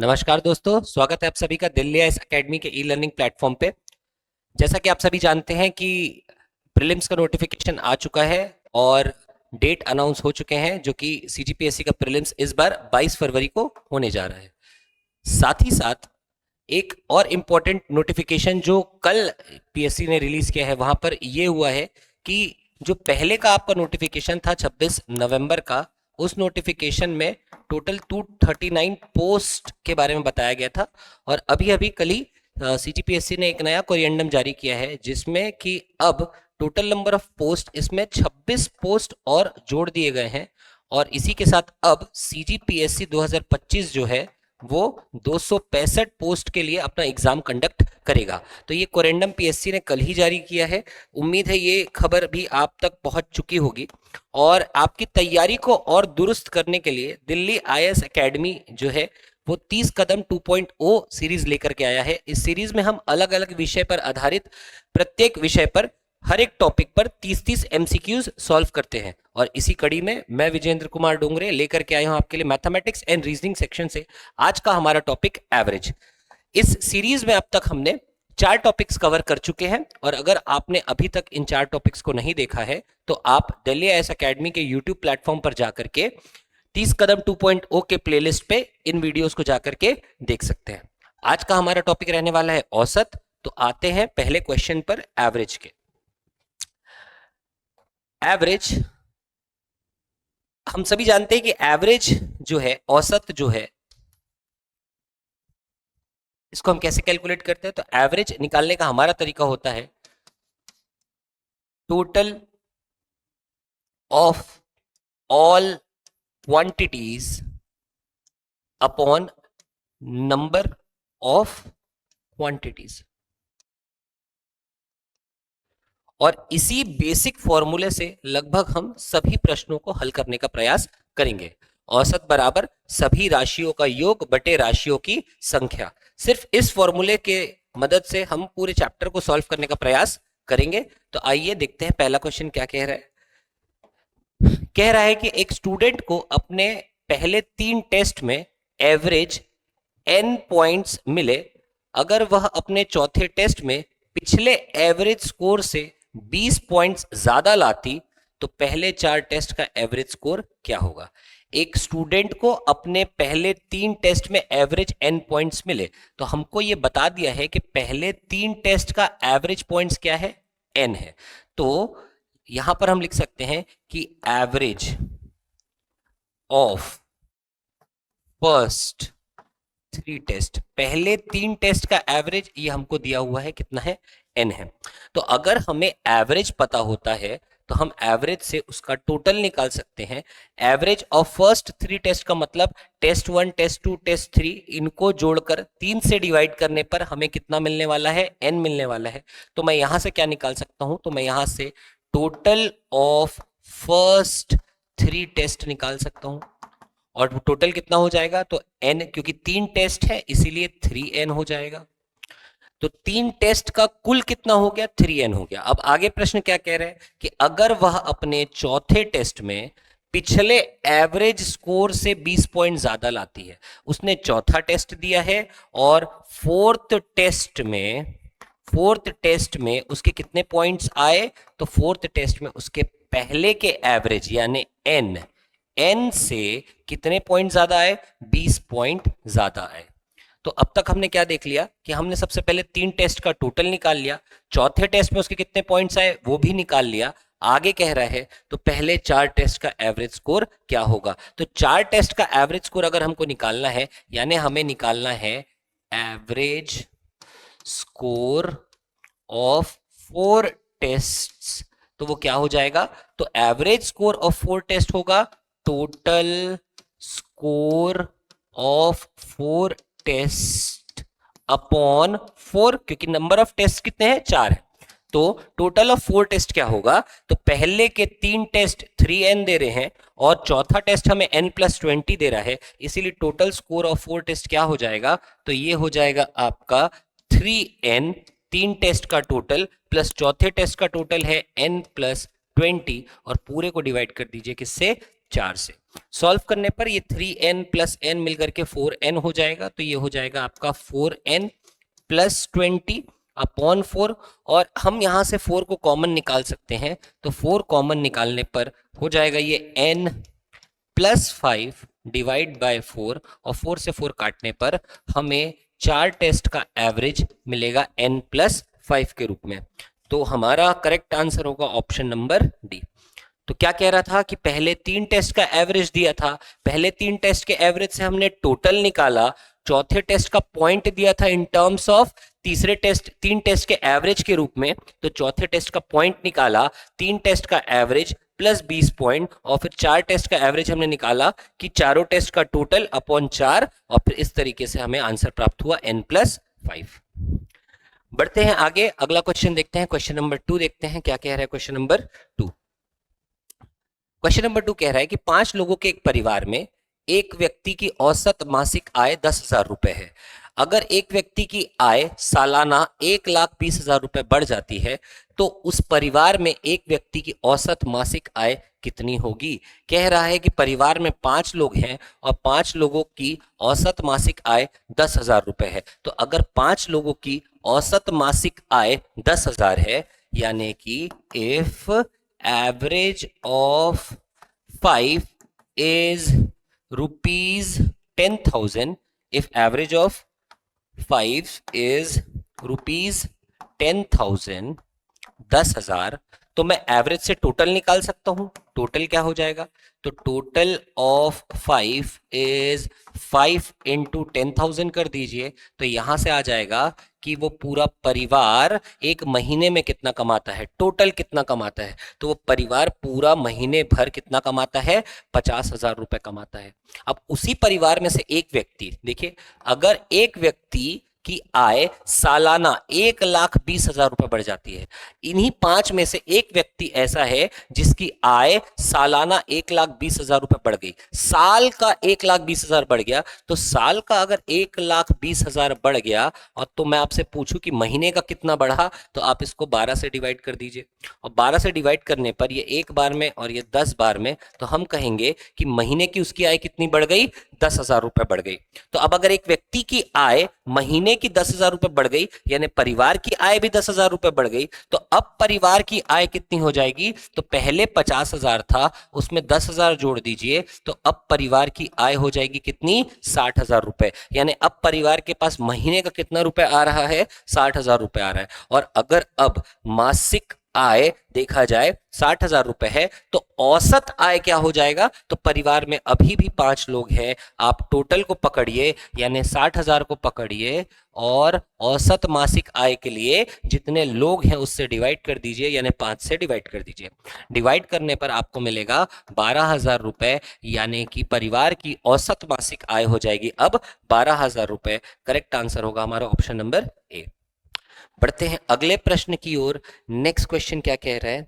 नमस्कार दोस्तों, स्वागत है आप सभी का दिल्ली आईएएस एकेडमी के ई लर्निंग प्लेटफॉर्म पे। जैसा कि आप सभी जानते हैं कि प्रीलिम्स का नोटिफिकेशन आ चुका है और डेट अनाउंस हो चुके हैं, जो कि सीजीपीएससी का प्रीलिम्स इस बार 22 फरवरी को होने जा रहा है। साथ ही साथ एक और इम्पोर्टेंट नोटिफिकेशन जो कल पीएससी ने रिलीज किया है, वहां पर यह हुआ है कि जो पहले का आपका नोटिफिकेशन था 26 नवंबर का, उस नोटिफिकेशन में टोटल 239 पोस्ट के बारे में बताया गया था। और अभी अभी कल ही सीजीपीएससी ने एक नया कोरिएंडम जारी किया है, जिसमें कि अब टोटल नंबर ऑफ पोस्ट इसमें 26 पोस्ट और जोड़ दिए गए हैं। और इसी के साथ अब सीजीपीएससी 2025 जो है वो 265 पोस्ट के लिए अपना एग्जाम कंडक्ट करेगा। तो ये कोरेंडम पीएससी ने कल ही जारी किया है। उम्मीद है ये खबर भी आप तक पहुंच चुकी होगी और आपकी तैयारी को और दुरुस्त करने के लिए दिल्ली आईएएस एकेडमी जो है वो 30 कदम 2.0 सीरीज लेकर के आया है। इस सीरीज में हम अलग अलग विषय पर आधारित प्रत्येक विषय पर हर एक टॉपिक पर 30-30 एमसीक्यूज सॉल्व करते हैं। और इसी कड़ी में मैं विजेंद्र कुमार डोंगरे लेकर के आया हूं आपके लिए मैथमेटिक्स एंड रीजनिंग सेक्शन से आज का हमारा टॉपिक एवरेज। इस सीरीज में अब तक हमने 4 टॉपिक्स कवर कर चुके हैं और अगर आपने अभी तक इन 4 टॉपिक्स को नहीं देखा है तो आप दिल्ली आईएएस एकेडमी के यूट्यूब प्लेटफॉर्म पर जाकर के 30 कदम 2.0 के प्लेलिस्ट पे इन वीडियोस को जाकर के देख सकते हैं। आज का हमारा टॉपिक रहने वाला है औसत। तो आते हैं पहले क्वेश्चन पर, एवरेज के। एवरेज, हम सभी जानते हैं कि एवरेज जो है, औसत जो है, इसको हम कैसे कैलकुलेट करते हैं। तो एवरेज निकालने का हमारा तरीका होता है total of all quantities upon number of quantities. और इसी बेसिक फॉर्मूले से लगभग हम सभी प्रश्नों को हल करने का प्रयास करेंगे। औसत बराबर सभी राशियों का योग बटे राशियों की संख्या। सिर्फ इस फॉर्मूले के मदद से हम पूरे चैप्टर को सॉल्व करने का प्रयास करेंगे। तो आइए देखते हैं पहला क्वेश्चन क्या कह रहा है। कह रहा है कि एक स्टूडेंट को अपने पहले 3 टेस्ट में एवरेज n पॉइंट्स मिले। अगर वह अपने चौथे टेस्ट में पिछले एवरेज स्कोर से 20 पॉइंट्स ज्यादा लाती तो पहले 4 टेस्ट का एवरेज स्कोर क्या होगा। एक स्टूडेंट को अपने पहले 3 टेस्ट में एवरेज n पॉइंट्स मिले, तो हमको ये बता दिया है कि पहले 3 टेस्ट का एवरेज पॉइंट्स क्या है, n है। तो यहां पर हम लिख सकते हैं कि एवरेज ऑफ फर्स्ट 3 टेस्ट, पहले 3 टेस्ट का एवरेज ये हमको दिया हुआ है, कितना है, n है। तो अगर हमें एवरेज पता होता है तो हम एवरेज से उसका टोटल निकाल सकते हैं। एवरेज ऑफ फर्स्ट 3 टेस्ट का मतलब टेस्ट 1, टेस्ट 2, टेस्ट 3, इनको जोड़कर 3 से डिवाइड करने पर हमें कितना मिलने वाला है, n मिलने वाला है। तो मैं यहां से क्या निकाल सकता हूं, तो मैं यहां से टोटल ऑफ फर्स्ट 3 टेस्ट निकाल सकता हूं। और टोटल कितना हो जाएगा, तो n, क्योंकि 3 टेस्ट है इसीलिए 3n हो जाएगा। तो 3 टेस्ट का कुल कितना हो गया, 3n हो गया। अब आगे प्रश्न क्या कह रहे हैं कि अगर वह अपने चौथे टेस्ट में पिछले एवरेज स्कोर से 20 पॉइंट ज्यादा लाती है। उसने चौथा टेस्ट दिया है और फोर्थ टेस्ट में उसके कितने पॉइंट्स आए, तो फोर्थ टेस्ट में उसके पहले के एवरेज यानी n से कितने पॉइंट ज्यादा आए, 20 पॉइंट ज्यादा आए। तो अब तक हमने क्या देख लिया कि हमने सबसे पहले 3 टेस्ट का टोटल निकाल लिया, चौथे टेस्ट में उसके कितने पॉइंट्स आए वो भी निकाल लिया। आगे कह रहा है तो पहले 4 टेस्ट का एवरेज स्कोर क्या होगा। तो 4 टेस्ट का एवरेज स्कोर अगर हमको निकालना है, यानी हमें निकालना है एवरेज स्कोर ऑफ 4 टेस्ट्स, तो वो क्या हो जाएगा, तो एवरेज स्कोर ऑफ 4 टेस्ट होगा total score of 4 test upon 4, क्योंकि नंबर ऑफ टेस्ट कितने हैं, 4 है। तो टोटल ऑफ 4 टेस्ट क्या होगा, तो पहले के 3 टेस्ट 3n दे रहे हैं और चौथा टेस्ट हमें n+20 दे रहा है, इसीलिए टोटल स्कोर ऑफ 4 टेस्ट क्या हो जाएगा, तो ये हो जाएगा आपका 3n, 3 टेस्ट का टोटल प्लस चौथे टेस्ट का टोटल है n+20 और पूरे को डिवाइड कर दीजिए किससे, 4 से। सॉल्व करने पर ये 3n प्लस n मिलकर के 4n हो जाएगा, तो ये हो जाएगा आपका 4n प्लस 20 अपॉन 4। और हम यहाँ से 4 को कॉमन निकाल सकते हैं, तो 4 कॉमन निकालने पर हो जाएगा ये n प्लस 5 डिवाइड बाय 4, और 4 से 4 काटने पर हमें 4 टेस्ट का एवरेज मिलेगा n प्लस 5 के रूप में। तो हमारा करेक्ट आंसर होगा ऑप्शन नंबर डी। तो क्या कह रहा था कि पहले 3 टेस्ट का एवरेज दिया था, पहले 3 टेस्ट के एवरेज से हमने टोटल निकाला, चौथे टेस्ट का पॉइंट दिया था इन टर्म्स ऑफ तीसरे टेस्ट 3 टेस्ट के एवरेज के रूप में, तो चौथे टेस्ट का पॉइंट निकाला, 3 टेस्ट का एवरेज प्लस 20 पॉइंट, और फिर 4 टेस्ट का एवरेज हमने निकाला कि चारों टेस्ट का टोटल अपॉन 4, और फिर इस तरीके से हमें आंसर प्राप्त हुआ n प्लस 5। बढ़ते हैं आगे, अगला क्वेश्चन देखते हैं, क्वेश्चन नंबर 2 देखते हैं क्या कह रहा है क्वेश्चन नंबर 2। क्वेश्चन नंबर 2 कह रहा है कि 5 लोगों के एक परिवार में एक व्यक्ति की औसत मासिक आय 10,000 रुपए है। अगर एक व्यक्ति की आय सालाना 1,20,000 रुपए बढ़ जाती है तो उस परिवार में एक व्यक्ति की औसत मासिक आय कितनी होगी। कह रहा है कि परिवार में 5 लोग हैं और 5 लोगों की औसत मासिक आय 10,000 रुपए है। तो अगर 5 लोगों की औसत मासिक आय 10,000 है, यानी कि if average of 5 is rupees 10,000, if average of 5 is rupees 10,000, 10,000, तो मैं एवरेज से टोटल निकाल सकता हूं। टोटल क्या हो जाएगा, तो टोटल ऑफ 5 इज 5 इंटू 10,000 कर दीजिए, तो यहां से आ जाएगा कि वो पूरा परिवार एक महीने में कितना कमाता है, टोटल कितना कमाता है। तो वो परिवार पूरा महीने भर कितना कमाता है, 50,000 रुपए कमाता है। अब उसी परिवार में से एक व्यक्ति, देखिए अगर एक व्यक्ति की आय सालाना 1,20,000 रुपए बढ़ जाती है, इन्हीं 5 में से एक व्यक्ति ऐसा है जिसकी आय सालाना 1,20,000 रुपए बढ़ गई, साल का 1,20,000 बढ़ गया, तो साल का अगर 1,20,000 बढ़ गया और तो मैं आपसे पूछूं कि महीने का कितना बढ़ा, तो आप इसको 12 से डिवाइड कर दीजिए, और 12 से डिवाइड करने पर ये 1 बार में और ये 10 बार में, तो हम कहेंगे कि महीने की उसकी आय कितनी बढ़ गई, 10,000 रुपए बढ़ गई। तो अब अगर एक व्यक्ति की आय महीने की 10,000 रुपए बढ़ गई, यानी परिवार की आय भी 10,000 रुपए बढ़ गई, तो अब परिवार की आय कितनी हो जाएगी, तो पहले 50,000 था, उसमें 10,000 जोड़ दीजिए, तो अब परिवार की आय हो जाएगी कितनी, 60,000 रुपए। यानी अब परिवार के पास महीने का कितना रुपए आ रहा है, 60,000 रुपए आ रहा है। और अगर अब मासिक आय देखा जाए 60,000 रुपए है, तो औसत आय क्या हो जाएगा, तो परिवार में अभी भी 5 लोग हैं, आप टोटल को पकड़िए यानी 60,000 को पकड़िए और औसत मासिक आय के लिए जितने लोग हैं उससे डिवाइड कर दीजिए, यानी 5 से डिवाइड कर दीजिए। डिवाइड करने पर आपको मिलेगा 12,000 रुपए, यानी कि परिवार की औसत मासिक आय हो जाएगी अब 12,000 रुपए। करेक्ट आंसर होगा हमारा ऑप्शन नंबर ए। बढ़ते हैं अगले प्रश्न की ओर। नेक्स्ट क्वेश्चन क्या कह रहा है,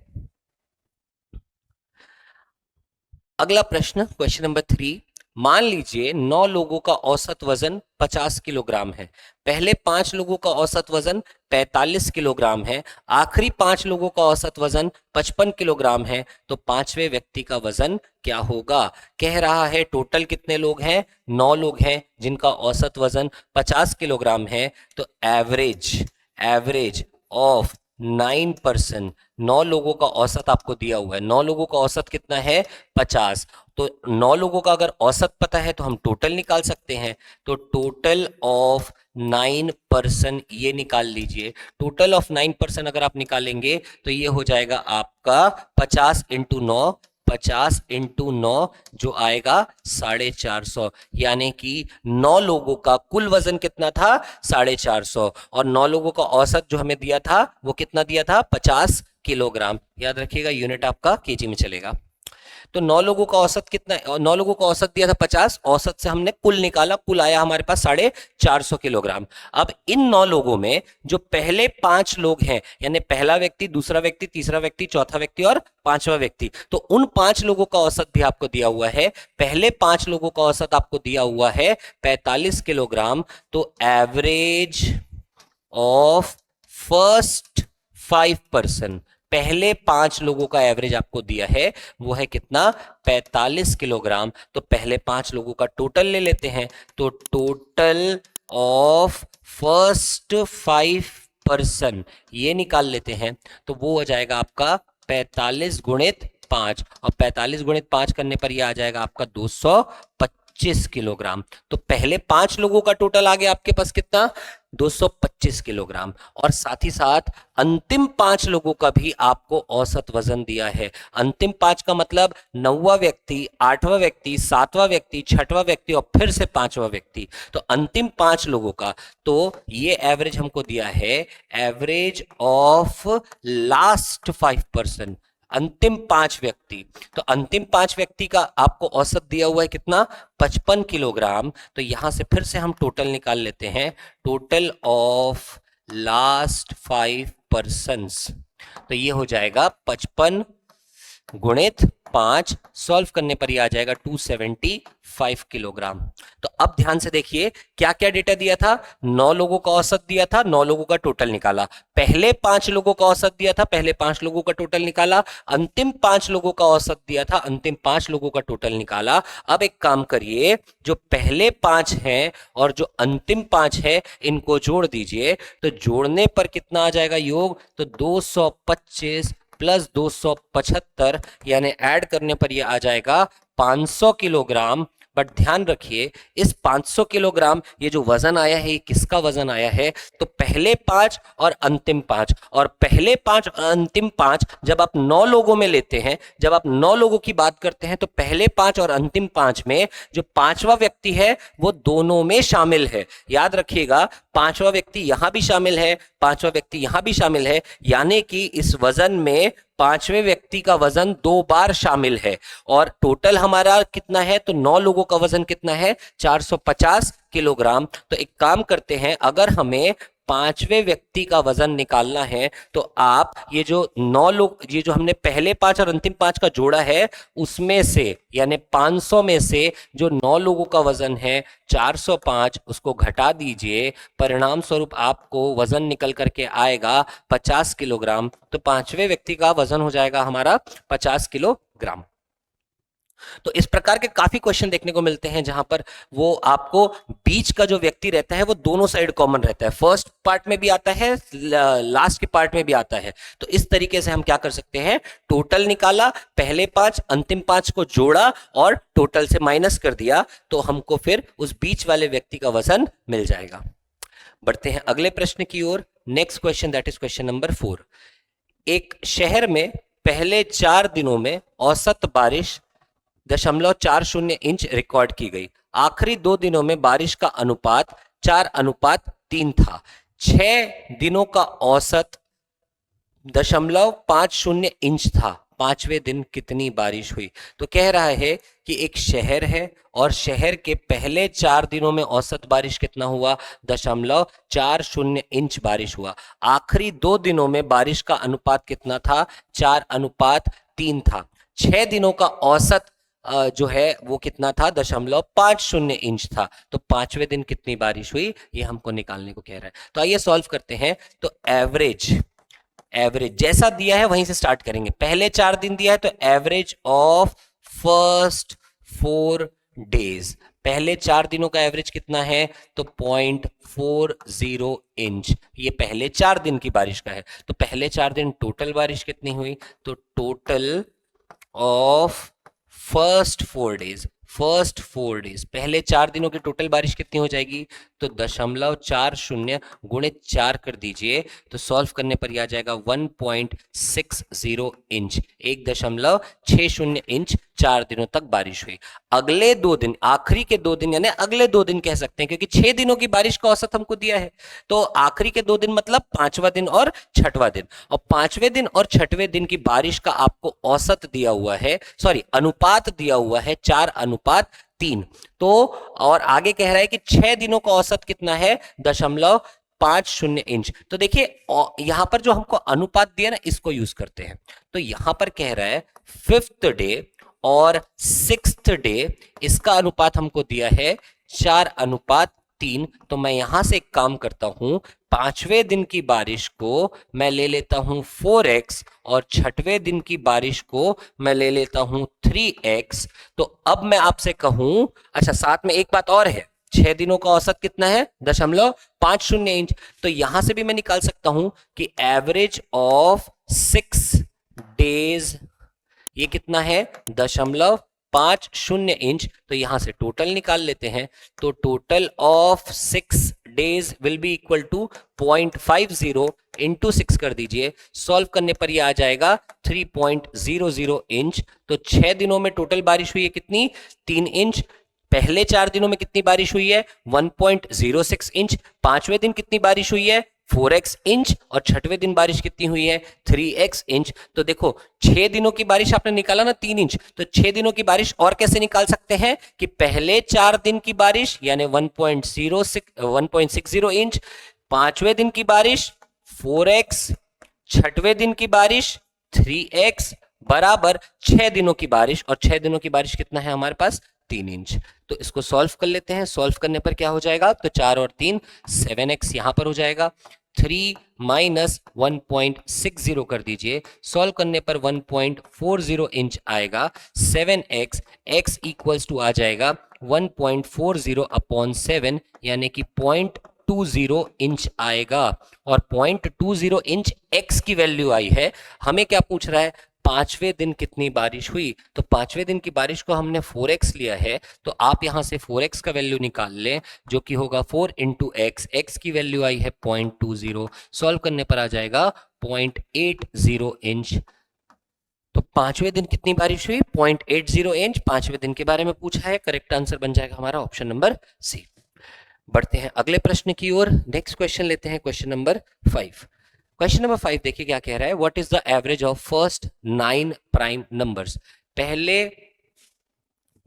अगला प्रश्न क्वेश्चन नंबर 3। मान लीजिए 9 लोगों का औसत वजन 50 किलोग्राम है, पहले 5 लोगों का औसत वजन 45 किलोग्राम है, आखिरी 5 लोगों का औसत वजन 55 किलोग्राम है, तो 5वें व्यक्ति का वजन क्या होगा। कह रहा है टोटल कितने लोग हैं, 9 लोग हैं जिनका औसत वजन 50 किलोग्राम है, तो एवरेज ऑफ 9%, 9 लोगों का औसत आपको दिया हुआ है, 9 लोगों का औसत कितना है, 50। तो 9 लोगों का अगर औसत पता है तो हम टोटल निकाल सकते हैं, तो टोटल ऑफ 9% ये निकाल लीजिए। टोटल ऑफ 9% अगर आप निकालेंगे तो ये हो जाएगा आपका 50 इंटू 9, 50 इंटू 9 जो आएगा 450, यानी कि 9 लोगों का कुल वजन कितना था, 450, और 9 लोगों का औसत जो हमें दिया था वो कितना दिया था, 50 किलोग्राम। याद रखिएगा यूनिट आपका केजी में चलेगा। तो 9 लोगों का औसत कितना, 9 लोगों का औसत दिया था 50, औसत से हमने कुल निकाला, कुल आया हमारे पास 450 किलोग्राम। अब इन 9 लोगों में जो पहले 5 लोग हैं, यानी पहला व्यक्ति, दूसरा व्यक्ति, तीसरा व्यक्ति, चौथा व्यक्ति और 5वां व्यक्ति, तो उन 5 लोगों का औसत भी आपको दिया हुआ है। पहले 5 लोगों का औसत आपको दिया हुआ है 45 किलोग्राम, तो एवरेज ऑफ फर्स्ट 5%, पहले 5 लोगों का एवरेज आपको दिया है वो है कितना, 45 किलोग्राम। तो पहले 5 लोगों का टोटल ले लेते हैं, तो टोटल ऑफ फर्स्ट 5 पर्सन ये निकाल लेते हैं, तो वो हो जाएगा आपका 45 गुणित 5, और 45 गुणित 5 करने पर ये आ जाएगा आपका 225 किलोग्राम। तो पहले 5 लोगों का टोटल आ गया आपके पास कितना, 225 किलोग्राम, और साथ ही साथ अंतिम 5 लोगों का भी आपको औसत वजन दिया है। अंतिम 5 का मतलब 9वां व्यक्ति, 8वां व्यक्ति, 7वां व्यक्ति, 6वां व्यक्ति और फिर से 5वां व्यक्ति। तो अंतिम 5 लोगों का, तो ये एवरेज हमको दिया है, एवरेज ऑफ लास्ट 5%, अंतिम 5 व्यक्ति। तो अंतिम 5 व्यक्ति का आपको औसत दिया हुआ है कितना, 55 किलोग्राम। तो यहां से फिर से हम टोटल निकाल लेते हैं, टोटल ऑफ लास्ट 5 पर्सन्स, तो ये हो जाएगा 55 गुणित 5, सॉल्व करने पर ये आ जाएगा 275 किलोग्राम। तो अब ध्यान से देखिए क्या क्या डेटा दिया था, 9 लोगों का औसत दिया था, 9 लोगों का टोटल निकाला, पहले 5 लोगों का औसत दिया था, पहले 5 लोगों का टोटल निकाला, अंतिम 5 लोगों का औसत दिया था, अंतिम 5 लोगों का टोटल निकाला। अब एक काम करिए, जो पहले 5 हैं और जो अंतिम 5 है इनको जोड़ दीजिए, तो जोड़ने पर कितना आ जाएगा योग, तो 225 प्लस 275, यानी ऐड करने पर यह आ जाएगा 500 किलोग्राम। बट ध्यान रखिए इस 500 किलोग्राम ये जो वजन आया है ये किसका वजन आया है, तो पहले 5 और अंतिम 5, और पहले 5 और अंतिम 5 जब आप 9 लोगों में लेते हैं, जब आप 9 लोगों की बात करते हैं, तो पहले 5 और अंतिम 5 में जो 5वां व्यक्ति है वो दोनों में शामिल है। याद रखिएगा 5वां व्यक्ति यहां भी शामिल है, 5वां व्यक्ति यहां भी शामिल है, यानी कि इस वजन में 5वें व्यक्ति का वजन 2 बार शामिल है। और टोटल हमारा कितना है, तो 9 लोगों का वजन कितना है, 450 किलोग्राम। तो एक काम करते हैं, अगर हमें 5वें व्यक्ति का वजन निकालना है, तो आप ये जो 9 लोग, ये जो हमने पहले 5 और अंतिम 5 का जोड़ा है, उसमें से यानी 500 में से जो 9 लोगों का वजन है 405, उसको घटा दीजिए, परिणाम स्वरूप आपको वजन निकल करके आएगा 50 किलोग्राम। तो 5वें व्यक्ति का वजन हो जाएगा हमारा 50 किलोग्राम। तो इस प्रकार के काफी क्वेश्चन देखने को मिलते हैं जहां पर वो आपको बीच का जो व्यक्ति रहता है वो दोनों साइड कॉमन रहता है, फर्स्ट पार्ट में भी आता है, लास्ट के पार्ट में भी आता है। तो इस तरीके से हम क्या कर सकते हैं, टोटल निकाला, पहले 5 अंतिम 5 को जोड़ा और टोटल से माइनस कर दिया, तो हमको फिर उस बीच वाले व्यक्ति का वजन मिल जाएगा। बढ़ते हैं अगले प्रश्न की ओर। Next question, that is question number 4। एक शहर में पहले 4 दिनों में औसत बारिश 0.40 इंच रिकॉर्ड की गई। आखिरी 2 दिनों में बारिश का अनुपात 4:3 था। 6 दिनों का औसत 0.50 इंच था। 5वें दिन कितनी बारिश हुई? तो कह रहा है कि एक शहर है और शहर के पहले 4 दिनों में औसत बारिश कितना हुआ, 0.40 इंच बारिश हुआ। आखिरी 2 दिनों में बारिश का अनुपात कितना था, 4:3 था। 6 दिनों का औसत जो है वो कितना था, 0.50 इंच था। तो 5वें दिन कितनी बारिश हुई ये हमको निकालने को कह रहा है। तो आइए सॉल्व करते हैं। तो एवरेज जैसा दिया है वहीं से स्टार्ट करेंगे। पहले 4 दिन दिया है तो एवरेज ऑफ फर्स्ट 4 डेज, पहले 4 दिनों का एवरेज कितना है, तो 0.40 इंच, ये पहले 4 दिन की बारिश का है। तो पहले 4 दिन टोटल बारिश कितनी हुई, तो टोटल ऑफ फर्स्ट 4 डेज, पहले 4 दिनों की टोटल बारिश कितनी हो जाएगी, तो 0.40 गुणित 4 कर दीजिए, तो सॉल्व करने पर यह आ जाएगा 1.60 इंच, 1.60 इंच 4 दिनों तक बारिश हुई। अगले 2 दिन, आखिरी के 2 दिन यानी अगले 2 दिन कह सकते हैं, क्योंकि 6 दिनों की बारिश का औसत हमको दिया है। तो आखिरी के 2 दिन मतलब 5वां दिन और 6वां दिन, और 5वें दिन और 6वें दिन की बारिश का आपको औसत दिया हुआ है, सॉरी अनुपात दिया हुआ है 4:3। तो और आगे कह रहा है कि 6 दिनों का औसत कितना है, 0.50 इंच। तो देखिए यहां पर जो हमको अनुपात दिया ना, इसको यूज करते हैं। तो यहां पर कह रहा है 5th डे और 6th डे, इसका अनुपात हमको दिया है 4:3। 3, तो मैं यहां से एक काम करता हूं, पांचवें दिन की बारिश को मैं ले लेता हूं 4x और छठवें दिन की बारिश को मैं ले लेता हूं 3x। तो अब मैं आपसे कहूं, अच्छा साथ में एक बात और है, 6 दिनों का औसत कितना है? 0.50 इंच। तो यहां से भी मैं निकाल सकता हूं कि एवरेज ऑफ 6 डेज ये कितना है? 0.50 इंच। तो यहां से टोटल निकाल लेते हैं, तो total of 6 days will be equal to 0.50 into 6 कर दीजिए, सॉल्व करने पर यह आ जाएगा 3.00 इंच। तो 6 दिनों में टोटल बारिश हुई है कितनी? 3 इंच। पहले 4 दिनों में कितनी बारिश हुई है? 1.06 इंच। पांचवें दिन कितनी बारिश हुई है? 4x inch. और छठवें दिन बारिश कितनी हुई है? 3x inch. तो देखो 6 दिनों की बारिश आपने निकाला ना 3 इंच, तो 6 दिनों की बारिश और कैसे निकाल सकते हैं कि पहले 4 दिन की बारिश यानी 1.60 इंच, पांचवें दिन की बारिश 4x, छठवें दिन की बारिश 3x बराबर 6 दिनों की बारिश, और 6 दिनों की बारिश कितना है हमारे पास? 3 इंच। तो इसको सॉल्व कर लेते हैं, सॉल्व करने पर क्या हो जाएगा? तो 4 और 3 7x यहां पर हो जाएगा, 3 माइनस 1.60 कर दीजिए, सॉल्व करने पर 1.40 इंच आएगा। 7x x इक्वल्स टू आ जाएगा 1.40 अपॉन 7 यानी कि 0.20 इंच आएगा। और 0.20 इंच x की वैल्यू आई है। हमें क्या पूछ रहा है? पांचवें दिन कितनी बारिश हुई? तो पांचवें दिन की बारिश को हमने 4x लिया है, तो आप यहां से 4x का वैल्यू निकाल लें, जो कि होगा 4 इंटू एक्स। एक्स की वैल्यू आई है 0.20, सॉल्व करने पर आ जाएगा 0.80 इंच। तो पांचवें दिन कितनी बारिश हुई? 0.80 इंच पांचवें दिन के बारे में पूछा है। करेक्ट आंसर बन जाएगा हमारा ऑप्शन नंबर सी। बढ़ते हैं अगले प्रश्न की ओर। नेक्स्ट क्वेश्चन लेते हैं, क्वेश्चन नंबर 5। क्वेश्चन नंबर 5 देखिए क्या कह रहा है, what is the average of first 9 prime numbers. पहले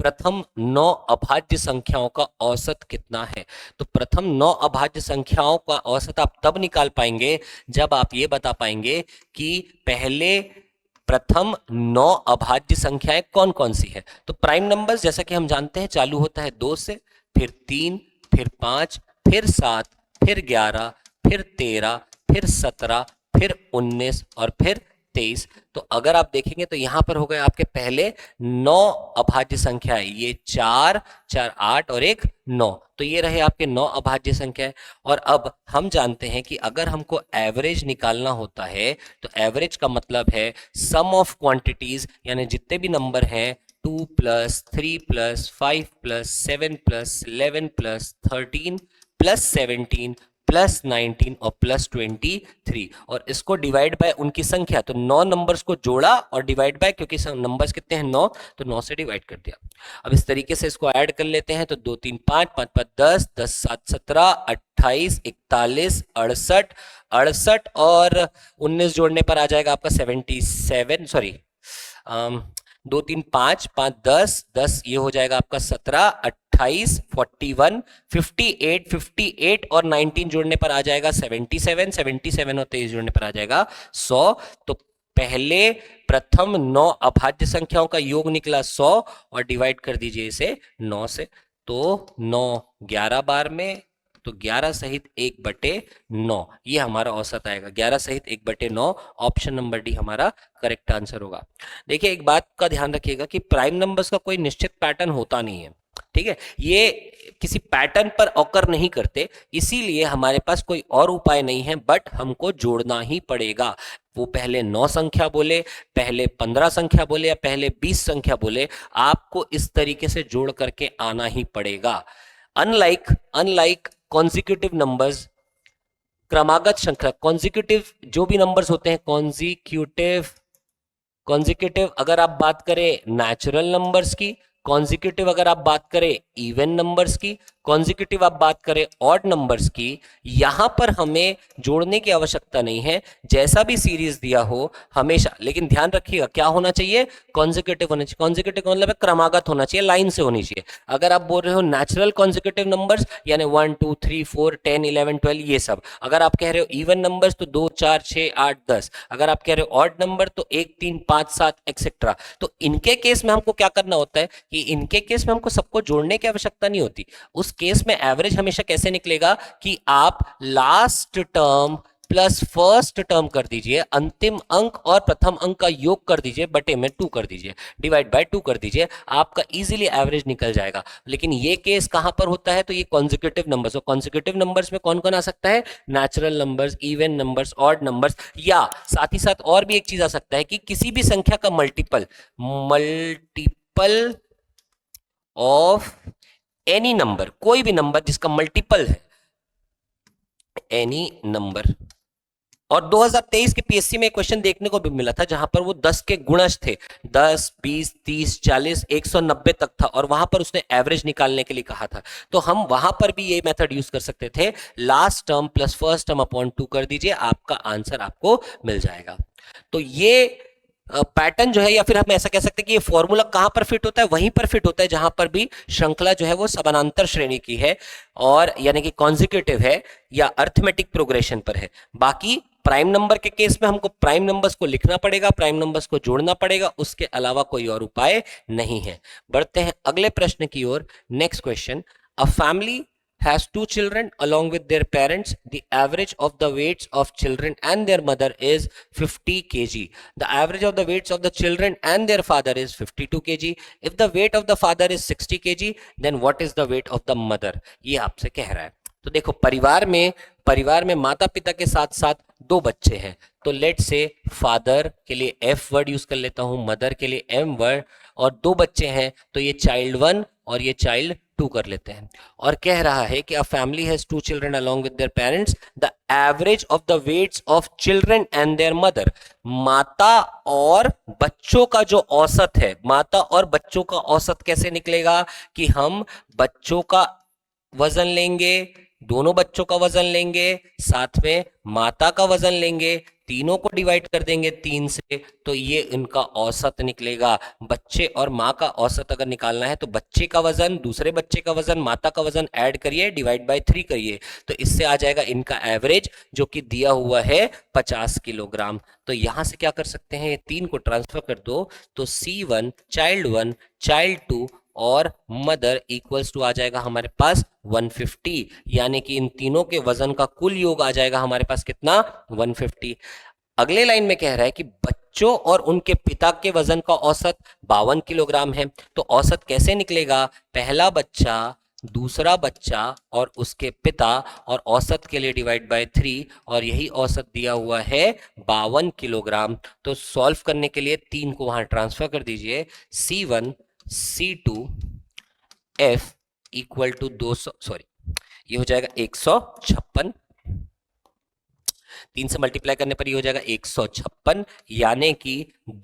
प्रथम 9 अभाज्य संख्याओं का औसत कितना है? तो प्रथम 9 अभाज्य संख्याओं का औसत आप तब निकाल पाएंगे जब आप ये बता पाएंगे कि पहले प्रथम 9 अभाज्य संख्याएं कौन कौन सी है। तो प्राइम नंबर्स जैसा कि हम जानते हैं चालू होता है 2 से, फिर 3, फिर 5, फिर 7, फिर 11, फिर 13, फिर 17, फिर 19 और फिर 23। तो अगर आप देखेंगे तो यहां पर हो गए आपके पहले 9 अभाज्य संख्याएं, ये 4, 4, 8 और एक 9। तो ये रहे आपके 9 अभाज्य संख्याएं। और अब हम जानते हैं कि अगर हमको एवरेज निकालना होता है तो एवरेज का मतलब है सम ऑफ क्वांटिटीज, यानी जितने भी नंबर हैं 2 plus 3 plus 5 plus 7 plus 11 plus 13 plus 17 plus 19 और प्लस 23, और इसको डिवाइड बाय उनकी संख्या। तो 9 नंबर्स को जोड़ा और डिवाइड बाय, क्योंकि नंबर्स कितने हैं 9, तो 9 से डिवाइड कर दिया। अब इस तरीके से इसको ऐड कर लेते हैं, तो 2 3 5 5 5 10 10 7 17 28 41 68 68 और 19 जोड़ने पर आ जाएगा आपका 77, सॉरी 2 3 5 5 10 10, ये हो जाएगा आपका 17 28 41 58 58 और 19 जोड़ने पर आ जाएगा 77 77 और 23 जोड़ने पर आ जाएगा 100। तो पहले प्रथम 9 अभाज्य संख्याओं का योग निकला 100 और डिवाइड कर दीजिए इसे 9 से। तो 9 11 बार में, तो 11 सहित 1/9 ये हमारा औसत आएगा। 11 सहित 1/9 ऑप्शन नंबर डी हमारा करेक्ट आंसर होगा। देखिए एक बात का ध्यान रखिएगा कि प्राइम नंबर्स का कोई निश्चित पैटर्न होता नहीं है, ठीक है, ये किसी पैटर्न पर ऑकर नहीं करते, इसीलिए हमारे पास कोई और उपाय नहीं है, बट हमको जोड़ना ही पड़ेगा। वो पहले 9 संख्या बोले, पहले 15 संख्या बोले या पहले 20 संख्या बोले, आपको इस तरीके से जोड़ करके आना ही पड़ेगा। अनलाइक कॉन्जिक्यूटिव नंबर्स, क्रमागत श्रृंखला, कॉन्जिक्यूटिव जो भी नंबर्स होते हैं कॉन्जिक्यूटिव अगर आप बात करें नेचुरल नंबर्स की, कॉन्जिक्यूटिव अगर आप बात करें इवन नंबर्स की, कॉन्जिक्यूटिव आप बात करें ऑड नंबर्स की, यहां पर हमें जोड़ने की आवश्यकता नहीं है। जैसा भी सीरीज दिया हो हमेशा, लेकिन ध्यान रखिएगा क्या होना चाहिए? कॉन्जिक्यूटिव होना चाहिए। कॉन्जिक्यूटिव का मतलब है क्रमागत होना चाहिए, लाइन से होनी चाहिए। अगर आप बोल रहे हो नेचुरल कॉन्जिक्यूटिव नंबर्स यानी 1 2 3 4 10 11 12 ये सब, अगर आप कह रहे हो इवन नंबर्स तो 2 4 6 8 10, अगर आप कह रहे हो ऑड नंबर तो 1 3 5 7 एक्सेट्रा। तो इनके केस में हमको क्या करना होता है कि इनके केस में हमको सबको जोड़ने की आवश्यकता नहीं होती। उस केस में एवरेज हमेशा कैसे निकलेगा कि आप last term plus first term कर दीजिए, अंतिम अंक और प्रथम अंक का योग कर दीजिए, बटे में 2 कर दीजिए, डिवाइड बाय 2 कर दीजिए, आपका इजीली एवरेज निकल जाएगा। लेकिन ये केस कहां पर होता है? तो ये कॉन्जिक्यूटिव नंबर्स, और कॉन्जिक्यूटिव नंबर्स में कौन कौन आ सकता है? Natural numbers, even numbers, odd numbers, या साथ ही साथ और भी एक चीज आ सकता है कि किसी भी संख्या का मल्टीपल ऑफ एनी नंबर, कोई भी नंबर जिसका मल्टीपल है, एनी नंबर। और 2023 के पीएससी में एक क्वेश्चन देखने को भी मिला था जहां पर वो 10 के गुणज थे, 10, 20, 30, 40, 190 तक था, और वहां पर उसने एवरेज निकालने के लिए कहा था। तो हम वहां पर भी ये मेथड यूज कर सकते थे, last term plus first term upon 2 कर दीजिए, आपका आंसर आपको मिल जाएगा। तो ये पैटर्न जो है, या फिर हम ऐसा कह सकते हैं कि ये फॉर्मूला कहां पर फिट होता है? वहीं पर फिट होता है जहां पर भी श्रृंखला जो है वो समानांतर श्रेणी की है, और यानी कि कॉन्जिक्यूटिव है या अर्थमेटिक प्रोग्रेशन पर है। बाकी प्राइम नंबर के केस में हमको प्राइम नंबर्स को लिखना पड़ेगा, प्राइम नंबर्स को जोड़ना पड़ेगा, उसके अलावा कोई और उपाय नहीं है। बढ़ते हैं अगले प्रश्न की ओर। Next question, a family has 2 children along with their parents. The average of the weights of children and their mother is 50 kg. The average of the weights of the children and their father is 52 kg. If the weight of the father is 60 kg, then what is the weight of the mother? ये आपसे कह रहा है। तो देखो, परिवार में माता पिता के साथ साथ 2 बच्चे हैं। तो लेट से फादर के लिए एफ वर्ड यूज कर लेता हूं, मदर के लिए एम वर्ड, और 2 बच्चे हैं तो ये चाइल्ड 1 और ये चाइल्ड 2 कर लेते हैं। और कह रहा है कि a family has 2 children along with their parents, the average of the weights of children and their mother. माता और बच्चों का जो औसत है, माता और बच्चों का औसत कैसे निकलेगा? कि हम बच्चों का वजन लेंगे, दोनों बच्चों का वजन लेंगे, साथ में माता का वजन लेंगे, तीनों को डिवाइड कर देंगे 3 से, तो ये इनका औसत निकलेगा। बच्चे और माँ का औसत अगर निकालना है तो बच्चे का वजन, दूसरे बच्चे का वजन, माता का वजन ऐड करिए, डिवाइड बाय 3 करिए, तो इससे आ जाएगा इनका एवरेज, जो कि दिया हुआ है 50 किलोग्राम। तो यहां से क्या कर सकते हैं, 3 को ट्रांसफर कर दो, तो C1 चाइल्ड 1 चाइल्ड 2 और मदर इक्वल्स टू आ जाएगा हमारे पास 150, यानी कि इन तीनों के वजन का कुल योग आ जाएगा हमारे पास कितना? 150। अगले लाइन में कह रहा है कि बच्चों और उनके पिता के वजन का औसत 52 किलोग्राम है। तो औसत कैसे निकलेगा? पहला बच्चा, दूसरा बच्चा और उसके पिता, और औसत के लिए डिवाइड बाय 3, और यही औसत दिया हुआ है 52 किलोग्राम। तो सॉल्व करने के लिए 3 को वहां ट्रांसफर कर दीजिए, C1 C2 F equal to 200, sorry ये हो जाएगा 156, 3 से मल्टीप्लाई करने पर ये हो जाएगा 156, यानी कि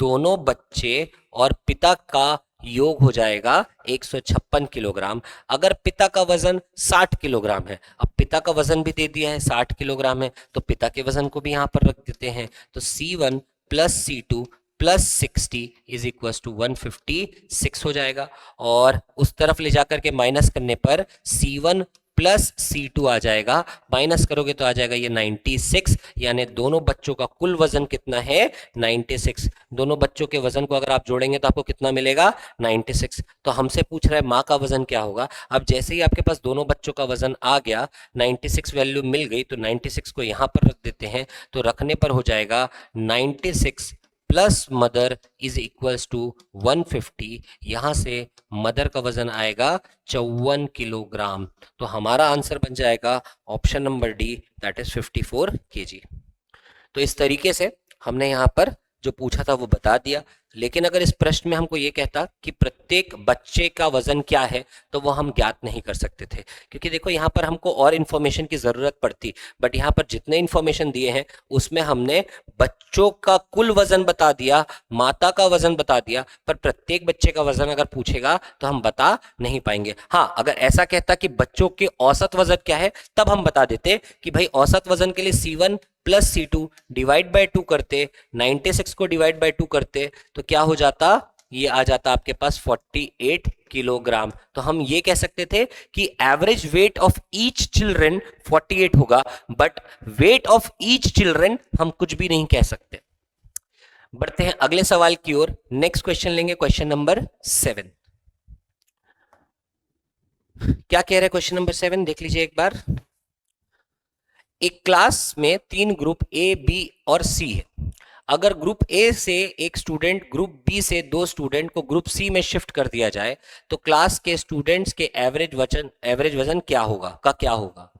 दोनों बच्चे और पिता का योग हो जाएगा 156 किलोग्राम। अगर पिता का वजन 60 किलोग्राम है, अब पिता का वजन भी दे दिया है 60 किलोग्राम है, तो पिता के वजन को भी यहां पर रख देते हैं, तो C1 plus C2 plus 60 is equal to 156 हो जाएगा। और उस तरफ ले जाकर के माइनस करने पर C1 प्लस C2 आ जाएगा, माइनस करोगे तो आ जाएगा ये 96, यानी दोनों बच्चों का कुल वजन कितना है? 96। दोनों बच्चों के वजन को अगर आप जोड़ेंगे तो आपको कितना मिलेगा? 96। तो हमसे पूछ रहा है माँ का वजन क्या होगा। अब जैसे ही आपके पास दोनों बच्चों का वजन आ गया, 96 वैल्यू मिल गई, तो 96 को यहां पर रख देते हैं, तो रखने पर हो जाएगा 96 plus mother is equals to 150। यहां से मदर का वजन आएगा 54 किलोग्राम। तो हमारा आंसर बन जाएगा option number D, that is 54 kg। तो इस तरीके से हमने यहां पर जो पूछा था वो बता दिया। लेकिन अगर इस प्रश्न में हमको ये कहता कि प्रत्येक बच्चे का वजन क्या है, तो वो हम ज्ञात नहीं कर सकते थे, क्योंकि देखो यहाँ पर हमको और इन्फॉर्मेशन की जरूरत पड़ती। बट यहाँ पर जितने इन्फॉर्मेशन दिए हैं उसमें हमने बच्चों का कुल वजन बता दिया, माता का वजन बता दिया, पर प्रत्येक बच्चे का वजन अगर पूछेगा तो हम बता नहीं पाएंगे। हाँ, अगर ऐसा कहता कि बच्चों के औसत वजन क्या है, तब हम बता देते कि भाई औसत वजन के लिए C1 plus C2 divide by 2 करते, 96 को डिवाइड बाय 2 करते, तो क्या हो जाता? ये आ जाता आपके पास 48 किलोग्राम। तो हम ये कह सकते थे कि average weight of each children 48 होगा, but weight of each children हम कुछ भी नहीं कह सकते। बढ़ते हैं अगले सवाल की ओर। नेक्स्ट क्वेश्चन लेंगे, क्वेश्चन नंबर 7। क्या कह रहा है क्वेश्चन नंबर 7, देख लीजिए एक बार। एक क्लास में 3 ग्रुप ए, बी और सी है। अगर ग्रुप ए से एक स्टूडेंट ग्रुप बी से 2 स्टूडेंट को ग्रुप सी में शिफ्ट कर दिया जाए तो क्लास के स्टूडेंट्स के एवरेज वजन क्या होगा?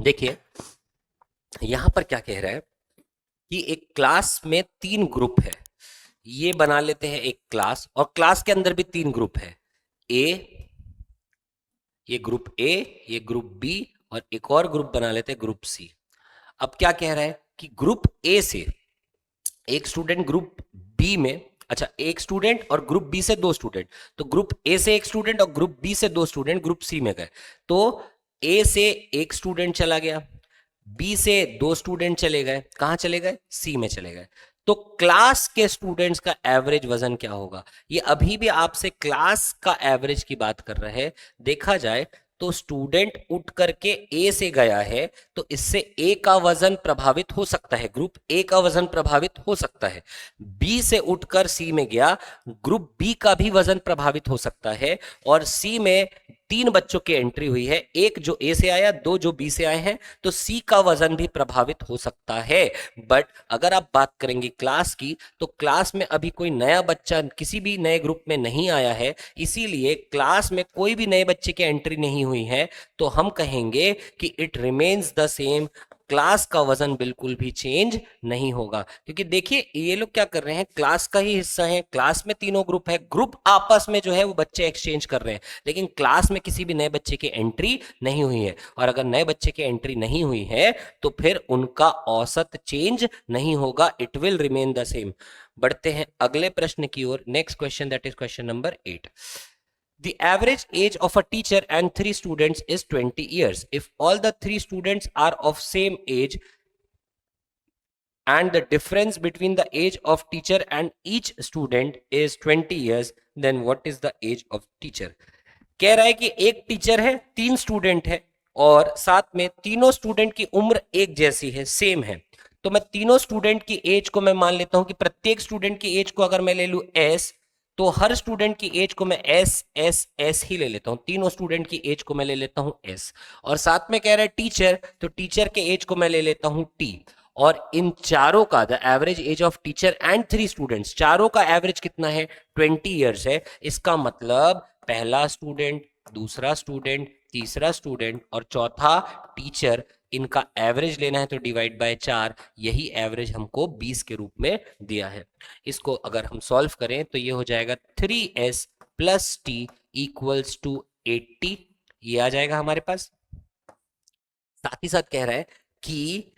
देखिए यहां पर क्या कह रहा है कि एक क्लास में 3 ग्रुप है। ये बना लेते हैं एक क्लास, और क्लास के अंदर भी 3 ग्रुप है। ए, ये ग्रुप ए, ये ग्रुप बी, और एक और ग्रुप बना लेते हैं ग्रुप सी। अब क्या कह रहा है कि ग्रुप ए से एक स्टूडेंट ग्रुप बी में, अच्छा एक स्टूडेंट और ग्रुप बी से 2 स्टूडेंट, तो ग्रुप ए से एक स्टूडेंट और ग्रुप बी से 2 स्टूडेंट ग्रुप सी में गए, तो ए से एक स्टूडेंट चला गया, बी से 2 स्टूडेंट चले गए, कहां चले गए? सी में चले गए। तो क्लास के स्टूडेंट्स का एवरेज वजन क्या होगा? ये अभी भी आपसे क्लास का एवरेज की बात कर रहे हैं। देखा जाए तो स्टूडेंट उठ करके ए से गया है, तो इससे ए का वजन प्रभावित हो सकता है, ग्रुप ए का वजन प्रभावित हो सकता है। बी से उठकर सी में गया, ग्रुप बी का भी वजन प्रभावित हो सकता है। और सी में 3 बच्चों की एंट्री हुई है, एक जो ए से आया, 2 जो बी से आए हैं, तो सी का वजन भी प्रभावित हो सकता है। बट अगर आप बात करेंगे क्लास की, तो क्लास में अभी कोई नया बच्चा किसी भी नए ग्रुप में नहीं आया है, इसीलिए क्लास में कोई भी नए बच्चे की एंट्री नहीं हुई है, तो हम कहेंगे कि it remains the same. Class का वजन बिल्कुल भी चेंज नहीं होगा, क्योंकि देखिए ये लोग क्या कर रहे हैं, क्लास का ही हिस्सा है, क्लास में तीनों ग्रुप है, ग्रुप आपस में जो है वो बच्चे एक्सचेंज कर रहे हैं, लेकिन क्लास में किसी भी नए बच्चे की एंट्री नहीं हुई है। और अगर नए बच्चे की एंट्री नहीं हुई है तो फिर उनका औसत चेंज नहीं होगा, it will remain the same. बढ़ते हैं अगले प्रश्न की ओर, next question, that is question number 8। The average age of a teacher and 3 students is 20 years. If all the 3 students are of same age and the difference between the age of teacher and each student is 20 years, then what is the age of teacher? कह रहा है कि एक teacher है, 3 student है, और साथ में तीनों स्टूडेंट की उम्र एक जैसी है, सेम है। तो मैं तीनों स्टूडेंट की एज को मैं मान लेता हूं कि प्रत्येक स्टूडेंट की एज को अगर मैं ले लूं एस, तो हर स्टूडेंट की एज को मैं एस एस एस ही ले लेता हूं, तीनों स्टूडेंट की एज को मैं ले लेता हूं एस। और साथ में कह रहा है टीचर, तो टीचर के एज को मैं ले लेता हूं टी। और इन चारों का the average age of teacher and 3 students, चारों का एवरेज कितना है? 20 ईयर्स है। इसका मतलब पहला स्टूडेंट, दूसरा स्टूडेंट, तीसरा स्टूडेंट और चौथा टीचर, इनका एवरेज लेना है तो डिवाइड बाय 4, यही एवरेज हमको 20 के रूप में दिया है। इसको अगर हम सॉल्व करें तो ये हो जाएगा 3s plus T equals to 80, ये आ जाएगा हमारे पास। साथ ही साथ कह रहा है कि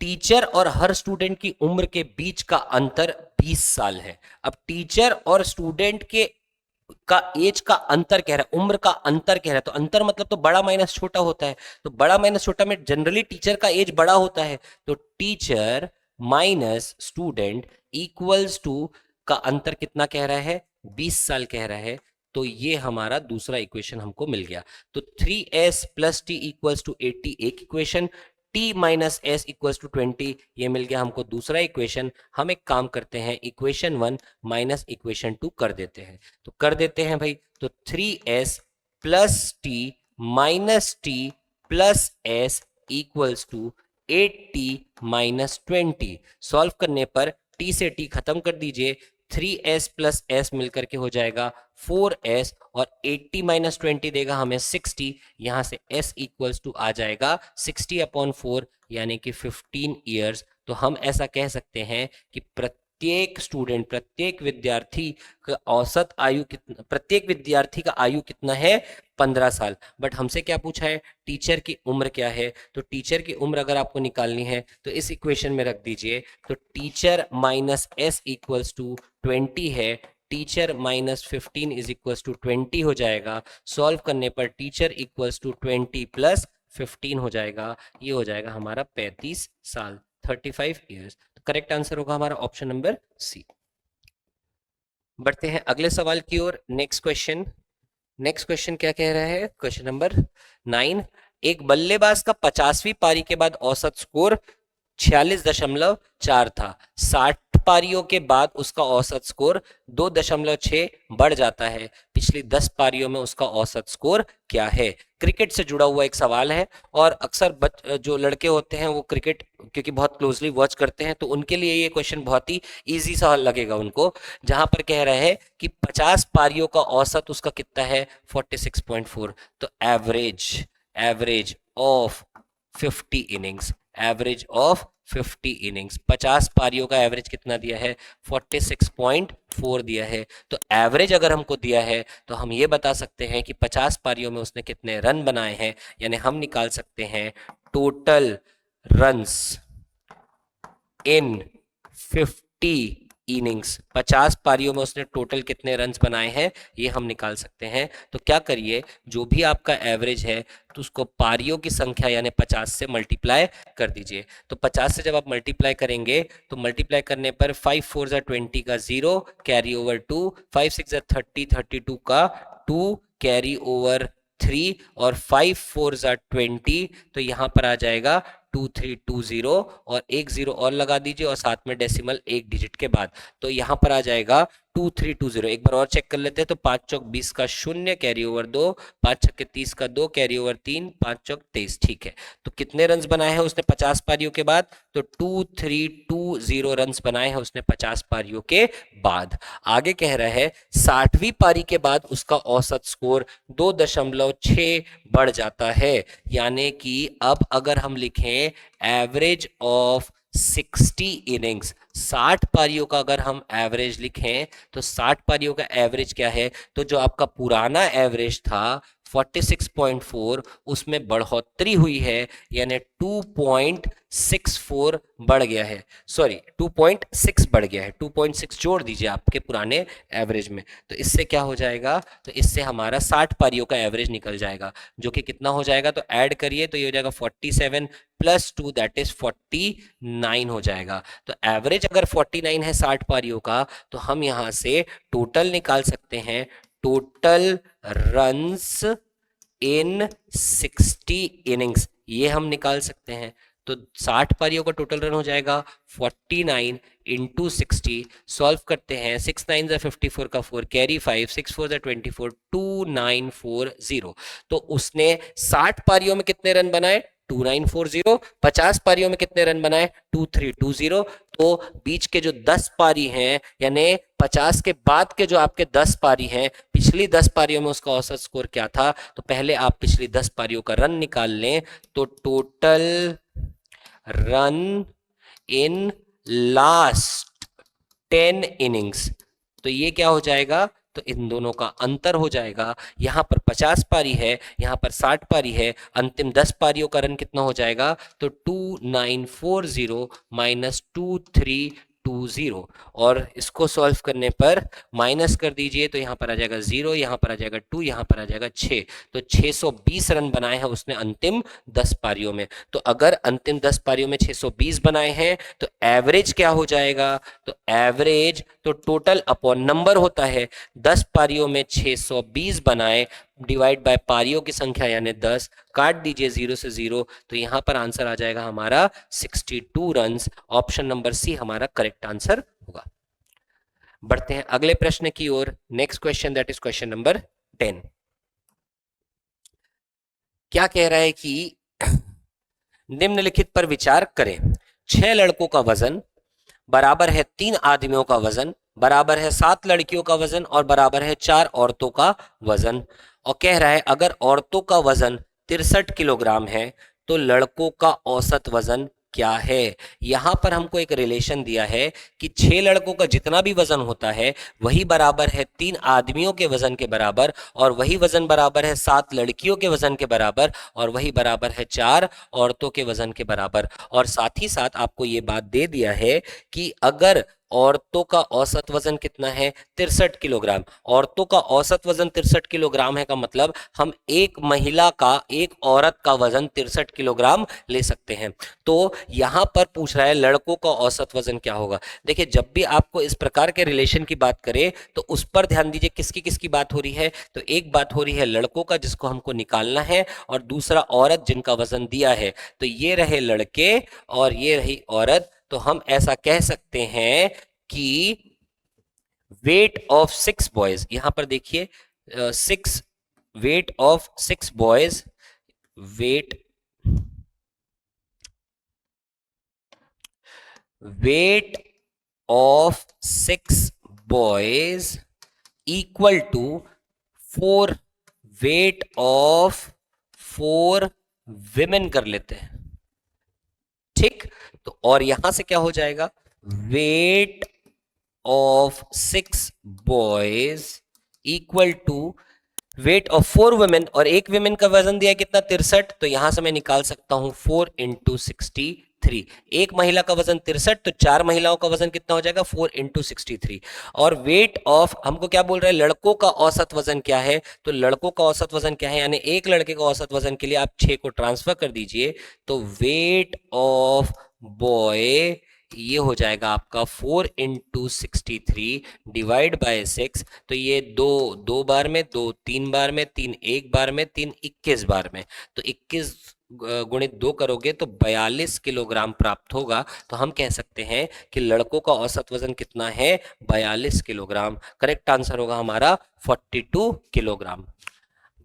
टीचर और हर स्टूडेंट की उम्र के बीच का अंतर 20 साल है। अब टीचर और स्टूडेंट के का एज का अंतर कह रहा है, उम्र का अंतर कह रहा है, तो अंतर मतलब तो बड़ा माइनस छोटा होता है, तो बड़ा माइनस छोटा में जनरली टीचर का एज बड़ा होता है, तो teacher minus student equals to का अंतर कितना कह रहा है? 20 साल कह रहा है। तो ये हमारा दूसरा इक्वेशन हमको मिल गया। तो 3s plus T equals to 80 एक equation, t minus S equals to 20 ये मिल गया हमको दूसरा इक्वेशन। हम एक काम करते हैं, इक्वेशन 1 माइनस इक्वेशन 2 कर देते हैं, तो कर देते हैं भाई। तो 3s plus T minus T plus S equals to 8t minus 20। Solve करने पर t से t खत्म कर दीजिए, 3s प्लस एस मिलकर के हो जाएगा 4s, और 80 माइनस 20 देगा हमें 60। यहां से s इक्वल्स टू आ जाएगा 60/4 यानी कि 15 ईयर्स। तो हम ऐसा कह सकते हैं कि प्रत्येक स्टूडेंट, प्रत्येक विद्यार्थी का औसत आयु कितना, प्रत्येक विद्यार्थी का आयु कितना है? 15 साल। बट हमसे क्या पूछा है? टीचर की उम्र क्या है? तो टीचर की उम्र अगर आपको निकालनी है तो इस इक्वेशन में रख दीजिए। तो teacher minus S equals to 20 है, teacher minus 15 is equals to 20 हो जाएगा। सॉल्व करने पर टीचर इक्वल्स टू 20 प्लस 15 हो जाएगा, ये हो जाएगा हमारा 35 साल, 35 ईयर्स। तो करेक्ट आंसर होगा हमारा ऑप्शन नंबर सी। बढ़ते हैं अगले सवाल की ओर, नेक्स्ट क्वेश्चन। नेक्स्ट क्वेश्चन क्या कह रहा है? Question number 9। एक बल्लेबाज का 50वीं पारी के बाद औसत स्कोर 46.4 था। 60 पारियों के बाद उसका औसत स्कोर 2.6 बढ़ जाता है। पिछली 10 पारियों में उसका औसत स्कोर क्या है? क्रिकेट से जुड़ा हुआ एक सवाल है और अक्सर जो लड़के होते हैं वो क्रिकेट क्योंकि बहुत क्लोजली वॉच करते हैं तो उनके लिए ये क्वेश्चन बहुत ही इजी सा लगेगा उनको, जहां पर कह रहे हैं कि 50 पारियों का औसत उसका कितना है? 46.4। तो average average of 50 innings, average of 50 innings, 50 पारियों का एवरेज कितना दिया है? 46.4 दिया है। तो एवरेज अगर हमको दिया है तो हम ये बता सकते हैं कि 50 पारियों में उसने कितने रन बनाए हैं, यानी हम निकाल सकते हैं टोटल रन्स इन 50 इनिंग्स। 50 पारियों में उसने टोटल कितने रन्स बनाए हैं ये हम निकाल सकते हैं। तो क्या करिए, जो भी आपका एवरेज है तो उसको पारियों की संख्या यानी 50 से मल्टीप्लाई कर दीजिए। तो 50 से जब आप मल्टीप्लाई करेंगे तो मल्टीप्लाई करने पर 5 4 जा 20 का 0 कैरी ओवर 2, 5 6 जा 30 32 का 2 कैरी ओवर 3 और 5 4 जा 20, तो यहाँ पर आ जाएगा 2320 और एक 0 और लगा दीजिए और साथ में डेसिमल एक डिजिट के बाद, तो यहाँ पर आ जाएगा 2320। एक बार और चेक कर लेते हैं तो 5 चौक 20 का 0 कैरी ओवर 2, 5 छक्के 30 का 2 कैरी ओवर 3, 5 चौक 23। ठीक है, तो कितने रन्स बनाए हैं उसने 50 पारियों के बाद? तो 2320 रन्स बनाए हैं उसने 50 पारियों के बाद। आगे कह रहा है 60वीं पारी के बाद उसका औसत स्कोर 2.6 बढ़ जाता है, यानी कि अब अगर हम लिखें एवरेज ऑफ 60 इनिंग्स, 60 पारियों का अगर हम एवरेज लिखें तो 60 पारियों का एवरेज क्या है? तो जो आपका पुराना एवरेज था 46.4 उसमें बढ़ोतरी हुई है, यानी 2.64 बढ़ गया है, सॉरी 2.6 बढ़ गया है, 2.6 जोड़ दीजिए आपके पुराने एवरेज में। तो इससे क्या हो जाएगा? तो इससे हमारा 60 पारियों का एवरेज निकल जाएगा, जो कि कितना हो जाएगा? तो ऐड करिए तो ये हो जाएगा 47 प्लस 2 दैट इज 49 हो जाएगा। तो एवरेज अगर 49 है 60 पारियों का तो हम यहां से टोटल निकाल सकते हैं, टोटल रन्स इन 60 इनिंग्स, ये हम निकाल सकते हैं। तो 60 पारियों का टोटल रन हो जाएगा 49 इंटू 60। सॉल्व करते हैं, 6 9 जा 54 का 4 कैरी 5, 6 4 जा 24, 2940। तो उसने 60 पारियों में कितने रन बनाए? 2940। 50 पारियों में कितने रन बनाए? 2320। तो बीच के जो 10 पारी हैं, यानी 50 के बाद के जो आपके 10 पारी हैं, पिछली 10 पारियों में उसका औसत स्कोर क्या था? तो पहले आप पिछली 10 पारियों का रन निकाल लें, तो total run in last 10 innings, तो ये क्या हो जाएगा? तो इन दोनों का अंतर हो जाएगा। यहां पर 50 पारी है, यहां पर 60 पारी है, अंतिम 10 पारियों का रन कितना हो जाएगा? तो 2940 माइनस 2320, और इसको सॉल्व करने पर माइनस कर दीजिए तो यहां पर आ जाएगा 0, यहां पर आ जाएगा 2, यहां पर आ जाएगा 6। तो 620 रन बनाए हैं उसने अंतिम 10 पारियों में। तो अगर अंतिम 10 पारियों में 620 बनाए हैं तो एवरेज क्या हो जाएगा? तो एवरेज तो टोटल अपॉन नंबर होता है, 10 पारियों में 620 बनाए डिवाइड बाय पारियों की संख्या यानी 10, काट दीजिए 0 से 0, तो यहां पर आंसर आ जाएगा हमारा 62 रन्स। ऑप्शन नंबर सी हमारा करेक्ट आंसर होगा। बढ़ते हैं अगले प्रश्न की ओर। Next question that is question number 10। क्या कह रहा है कि निम्नलिखित पर विचार करें, 6 लड़कों का वजन बराबर है 3 आदमियों का वजन, बराबर है 7 लड़कियों का वजन और बराबर है 4 औरतों का वजन। और कह रहा है अगर औरतों का वजन 63 किलोग्राम है तो लड़कों का औसत वजन क्या है? यहां पर हमको एक रिलेशन दिया है कि 6 लड़कों का जितना भी वजन होता है वही बराबर है 3 आदमियों के वजन के बराबर, और वही वजन बराबर है 7 लड़कियों के वजन के बराबर, और वही बराबर है 4 औरतों के वजन के बराबर। और साथ ही साथ आपको ये बात दे दिया है कि अगर औरतों का औसत वजन कितना है? 63 किलोग्राम। औरतों का औसत वजन 63 किलोग्राम है का मतलब हम एक महिला का, एक औरत का वजन 63 किलोग्राम ले सकते हैं। तो यहां पर पूछ रहा है लड़कों का औसत वजन क्या होगा। देखिए, जब भी आपको इस प्रकार के रिलेशन की बात करें तो उस पर ध्यान दीजिए किसकी किसकी बात हो रही है। तो एक बात हो रही है लड़कों का जिसको हमको निकालना है, और दूसरा औरत जिनका वजन दिया है। तो ये रहे लड़के और ये रही औरत। तो हम ऐसा कह सकते हैं कि वेट ऑफ 6 बॉयज, यहां पर देखिए 6, weight of 6 boys, weight weight of 6 boys equal to 4 weight of 4 women कर लेते हैं। ठीक, तो और यहां से क्या हो जाएगा, weight of 6 boys equal to weight of 4 women, और एक विमेन का वजन दिया है कितना, 63। तो यहां से मैं निकाल सकता हूं 4 इंटू 63। एक महिला का वजन 63, तो 4 महिलाओं का वजन कितना हो जाएगा, 4 इंटू 63। और वेट ऑफ, हमको क्या बोल रहे हैं, लड़कों का औसत वजन क्या है। तो लड़कों का औसत वजन क्या है, यानी एक लड़के का औसत वजन के लिए आप 6 को ट्रांसफर कर दीजिए, तो वेट ऑफ बॉय ये हो जाएगा आपका 4 इंटू 63 डिवाइड बाय 6। तो ये दो बार में, 2 3 बार में, 3 1 बार में, 3 21 बार में। तो 21 गुणित 2 करोगे तो 42 किलोग्राम प्राप्त होगा। तो हम कह सकते हैं कि लड़कों का औसत वजन कितना है, 42 किलोग्राम। करेक्ट आंसर होगा हमारा 42 किलोग्राम।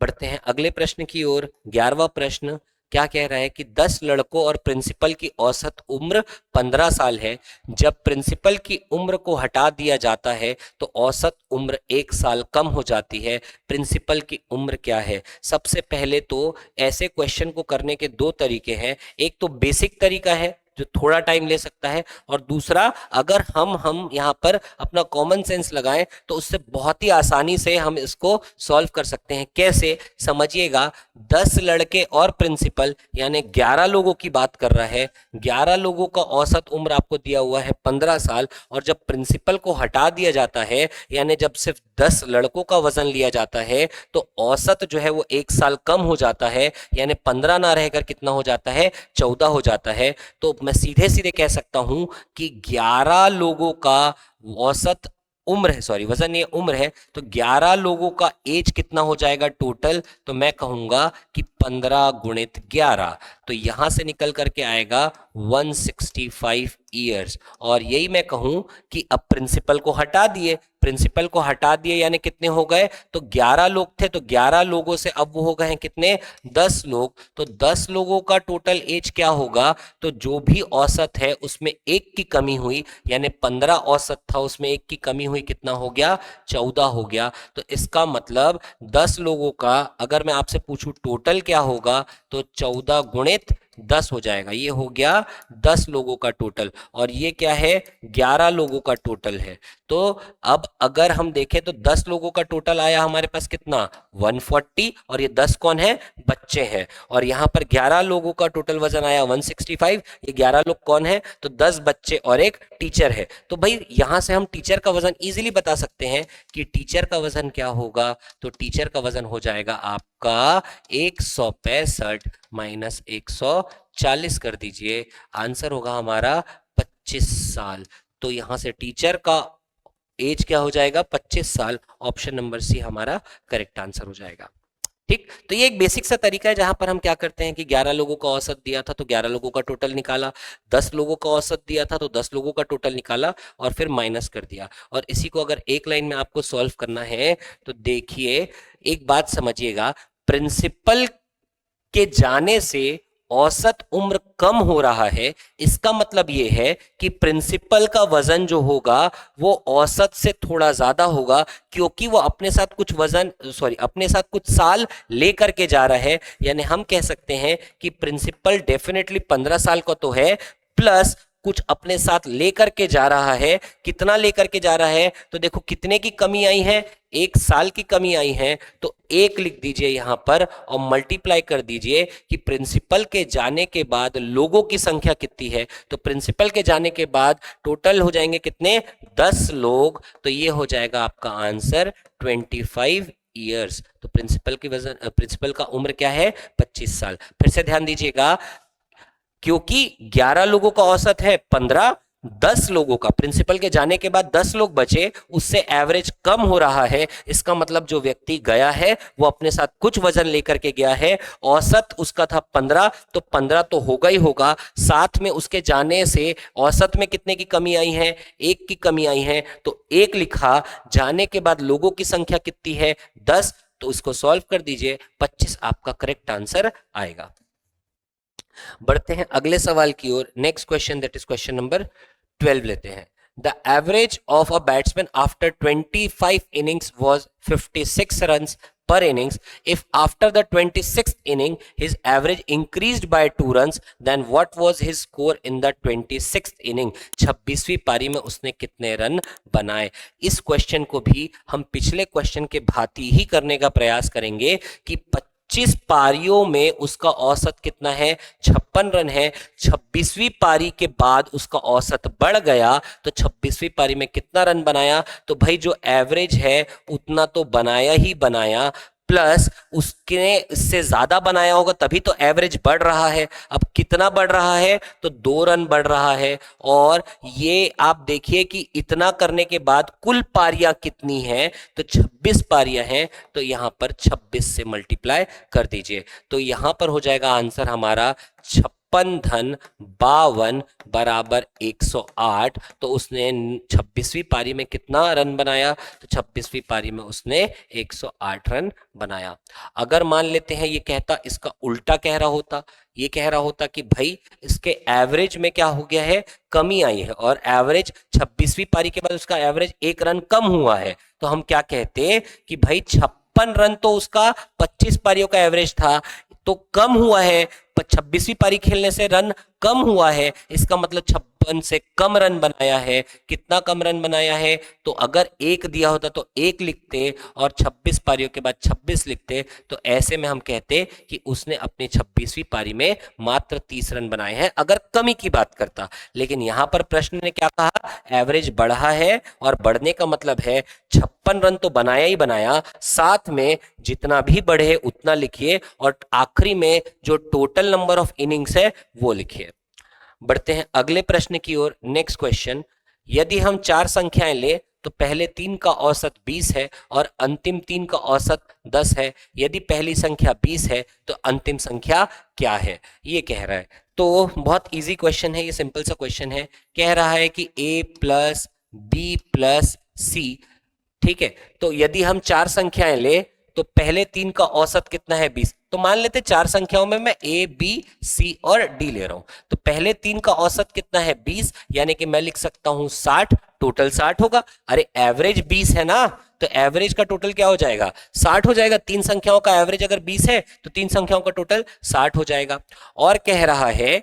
बढ़ते हैं अगले प्रश्न की ओर। 11वां प्रश्न क्या कह रहा है कि 10 लड़कों और प्रिंसिपल की औसत उम्र 15 साल है। जब प्रिंसिपल की उम्र को हटा दिया जाता है तो औसत उम्र 1 साल कम हो जाती है। प्रिंसिपल की उम्र क्या है? सबसे पहले तो ऐसे क्वेश्चन को करने के 2 तरीके हैं। एक तो बेसिक तरीका है जो थोड़ा टाइम ले सकता है, और दूसरा अगर हम यहाँ पर अपना कॉमन सेंस लगाएं तो उससे बहुत ही आसानी से हम इसको सॉल्व कर सकते हैं। कैसे, समझिएगा। 10 लड़के और प्रिंसिपल यानी 11 लोगों की बात कर रहा है। 11 लोगों का औसत उम्र आपको दिया हुआ है 15 साल, और जब प्रिंसिपल को हटा दिया जाता है यानी जब सिर्फ 10 लड़कों का वजन लिया जाता है तो औसत जो है वो 1 साल कम हो जाता है, यानी 15 ना रहकर कितना हो जाता है, 14 हो जाता है। तो मैं सीधे सीधे कह सकता हूं कि 11 लोगों का औसत उम्र है, सॉरी वजन नहीं उम्र है, तो 11 लोगों का एज कितना हो जाएगा टोटल, तो मैं कहूंगा कि 15 गुणित 11। तो यहां से निकल करके आएगा 165 ईयर्स। और यही मैं कहूं कि अब प्रिंसिपल को हटा दिए, प्रिंसिपल को हटा दिए यानी कितने हो गए, तो 11 लोग थे, तो 11 लोगों से अब वो हो गए हैं कितने, 10 लोग। तो 10 लोगों का टोटल एज क्या होगा, तो जो भी औसत है उसमें 1 की कमी हुई, यानी 15 औसत था उसमें 1 की कमी हुई, कितना हो गया, 14 हो गया। तो इसका मतलब 10 लोगों का अगर मैं आपसे पूछूं टोटल क्या होगा, तो 14 गुणित 10 हो जाएगा। ये हो गया 10 लोगों का टोटल, और ये क्या है, 11 लोगों का टोटल है। तो अब अगर हम देखें तो 10 लोगों का टोटल आया हमारे पास कितना, 140, और ये 10 कौन है, बच्चे हैं। और यहाँ पर 11 लोगों का टोटल वजन आया 165, ये 11 लोग कौन है, तो 10 बच्चे और एक टीचर है। तो भाई यहां से हम टीचर का वजन इजीली बता सकते हैं कि टीचर का वजन क्या होगा, तो टीचर का वजन हो जाएगा आपका 165 माइनस 140 कर दीजिए, आंसर होगा हमारा 25 साल। तो यहां से टीचर का एज क्या हो जाएगा, 25 साल। ऑप्शन नंबर सी हमारा करेक्ट आंसर हो जाएगा। ठीक, तो ये एक बेसिक सा तरीका है जहां पर हम क्या करते हैं कि 11 लोगों का औसत दिया था तो 11 लोगों का टोटल निकाला, 10 लोगों का औसत दिया था तो 10 लोगों का टोटल निकाला और फिर माइनस कर दिया। और इसी को अगर एक लाइन में आपको सॉल्व करना है तो देखिए, एक बात समझिएगा, प्रिंसिपल के जाने से औसत उम्र कम हो रहा है, इसका मतलब यह है कि प्रिंसिपल का वजन जो होगा वो औसत से थोड़ा ज्यादा होगा, क्योंकि वो अपने साथ कुछ वजन, सॉरी अपने साथ कुछ साल लेकर के जा रहा है। यानी हम कह सकते हैं कि प्रिंसिपल डेफिनेटली 15 साल का तो है, प्लस कुछ अपने साथ लेकर के जा रहा है। कितना लेकर के जा रहा है, तो देखो कितने की कमी आई है, 1 साल की कमी आई है, तो 1 लिख दीजिए यहां पर और मल्टीप्लाई कर दीजिए कि प्रिंसिपल के जाने के बाद लोगों की संख्या कितनी है। तो प्रिंसिपल के जाने के बाद टोटल हो जाएंगे कितने, 10 लोग। तो ये हो जाएगा आपका आंसर 25 ईयर्स। तो प्रिंसिपल का उम्र क्या है, 25 साल। फिर से ध्यान दीजिएगा, क्योंकि 11 लोगों का औसत है 15, 10 लोगों का, प्रिंसिपल के जाने के बाद 10 लोग बचे, उससे एवरेज कम हो रहा है। इसका मतलब जो व्यक्ति गया है वो अपने साथ कुछ वजन लेकर के गया है। औसत उसका था 15, तो 15 तो होगा ही होगा, साथ में उसके जाने से औसत में कितने की कमी आई है, 1 की कमी आई है, तो 1 लिखा। जाने के बाद लोगों की संख्या कितनी है, 10, तो इसको सॉल्व कर दीजिए, 25 आपका करेक्ट आंसर आएगा। बढ़ते हैं अगले सवाल की ओर। Next question, that is question number 12 लेते हैं। The average of a batsman after 25 innings was 56 runs per innings. If after the 26th inning his average increased by 2 runs, then what was his score in the 26th inning? 26वीं पारी में उसने कितने run बनाए। इस question को भी हम पिछले क्वेश्चन के भांति ही करने का प्रयास करेंगे कि 25 पारियों में उसका औसत कितना है, 56 रन है। 26वीं पारी के बाद उसका औसत बढ़ गया, तो 26वीं पारी में कितना रन बनाया, तो भाई जो एवरेज है उतना तो बनाया ही बनाया, प्लस उसने इससे ज्यादा बनाया होगा तभी तो एवरेज बढ़ रहा है। अब कितना बढ़ रहा है, तो 2 रन बढ़ रहा है। और ये आप देखिए कि इतना करने के बाद कुल पारियां कितनी हैं, तो 26 पारियां हैं, तो यहां पर 26 से मल्टीप्लाई कर दीजिए, तो यहां पर हो जाएगा आंसर हमारा 56 धन 52 बराबर 108। तो उसने 26वीं पारी में कितना रन बनाया, तो 26वीं पारी में उसने 108 रन बनाया। अगर मान लेते हैं ये कहता, इसका उल्टा कह रहा होता, ये कह रहा होता कि भाई इसके एवरेज में क्या हो गया है, कमी आई है, और एवरेज 26वीं पारी के बाद उसका एवरेज 1 रन कम हुआ है, तो हम क्या कहते हैं कि भाई 56 रन तो उसका 25 पारियों का एवरेज था, तो कम हुआ है, 26वीं पारी खेलने से रन कम हुआ है, इसका मतलब 56 से कम रन बनाया है। कितना कम रन बनाया है, तो अगर 1 दिया होता तो 1 लिखते और 26 पारियों के बाद 26 लिखते, तो ऐसे में हम कहते कि उसने अपनी 26वीं पारी में मात्र 30 रन बनाए हैं, अगर कमी की बात करता। लेकिन यहां पर प्रश्न ने क्या कहा, एवरेज बढ़ा है, और बढ़ने का मतलब है 56 रन तो बनाया ही बनाया, साथ में जितना भी बढ़े उतना लिखिए, और आखिरी में जो टोटल नंबर ऑफ इनिंग्स है वो लिखिए। बढ़ते हैं अगले प्रश्न की ओर। नेक्स्ट क्वेश्चन, यदि हम 4 संख्याएं ले तो पहले 3 का औसत 20 है और अंतिम 3 का औसत 10 है। यदि पहली संख्या 20 है तो अंतिम संख्या क्या है, ये कह रहा है। तो बहुत इजी क्वेश्चन है, ये सिंपल सा क्वेश्चन है। कह रहा है कि a प्लस बी प्लस सी, ठीक है। तो यदि हम 4 संख्याएं ले तो पहले 3 का औसत कितना है, 20। तो मान लेते 4 संख्याओं में मैं ए बी सी और डी ले रहा हूं, तो पहले 3 का औसत कितना है, 20, यानी कि मैं लिख सकता हूं 60, टोटल 60 होगा। अरे एवरेज 20 है ना, तो एवरेज का टोटल क्या हो जाएगा, 60 हो जाएगा। 3 संख्याओं का एवरेज अगर 20 है तो 3 संख्याओं का टोटल 60 हो जाएगा। और कह रहा है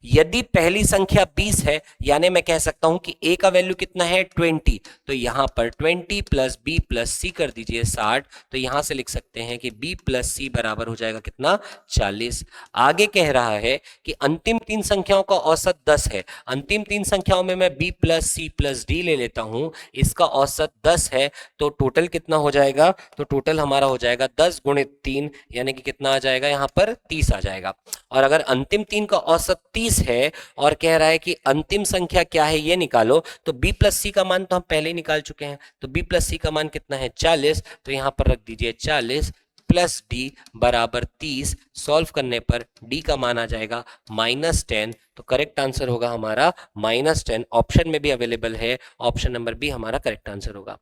यदि पहली संख्या 20 है, यानी मैं कह सकता हूं कि a का वैल्यू कितना है, 20, तो यहां पर 20 प्लस बी प्लस सी कर दीजिए 60, तो यहां से लिख सकते हैं कि b प्लस सी बराबर हो जाएगा कितना, 40। आगे कह रहा है कि अंतिम 3 संख्याओं का औसत 10 है। अंतिम 3 संख्याओं में मैं b plus C plus D ले लेता हूं, इसका औसत 10 है, तो टोटल कितना हो जाएगा, तो टोटल हमारा हो जाएगा 10 गुणित 3, यानी कि कितना आ जाएगा, यहां पर 30 आ जाएगा। और अगर अंतिम 3 का औसत 30 है और कह रहा है कि अंतिम संख्या क्या है ये निकालो, तो b प्लस सी का मान तो हम पहले ही निकाल चुके हैं, तो b प्लस सी का मान कितना है, 40, तो यहां पर रख दीजिए 40 प्लस डी बराबर 30। सॉल्व करने पर डी का मान आ जाएगा -10, तो करेक्ट आंसर होगा हमारा -10। ऑप्शन में भी अवेलेबल है, ऑप्शन नंबर बी हमारा करेक्ट आंसर होगा।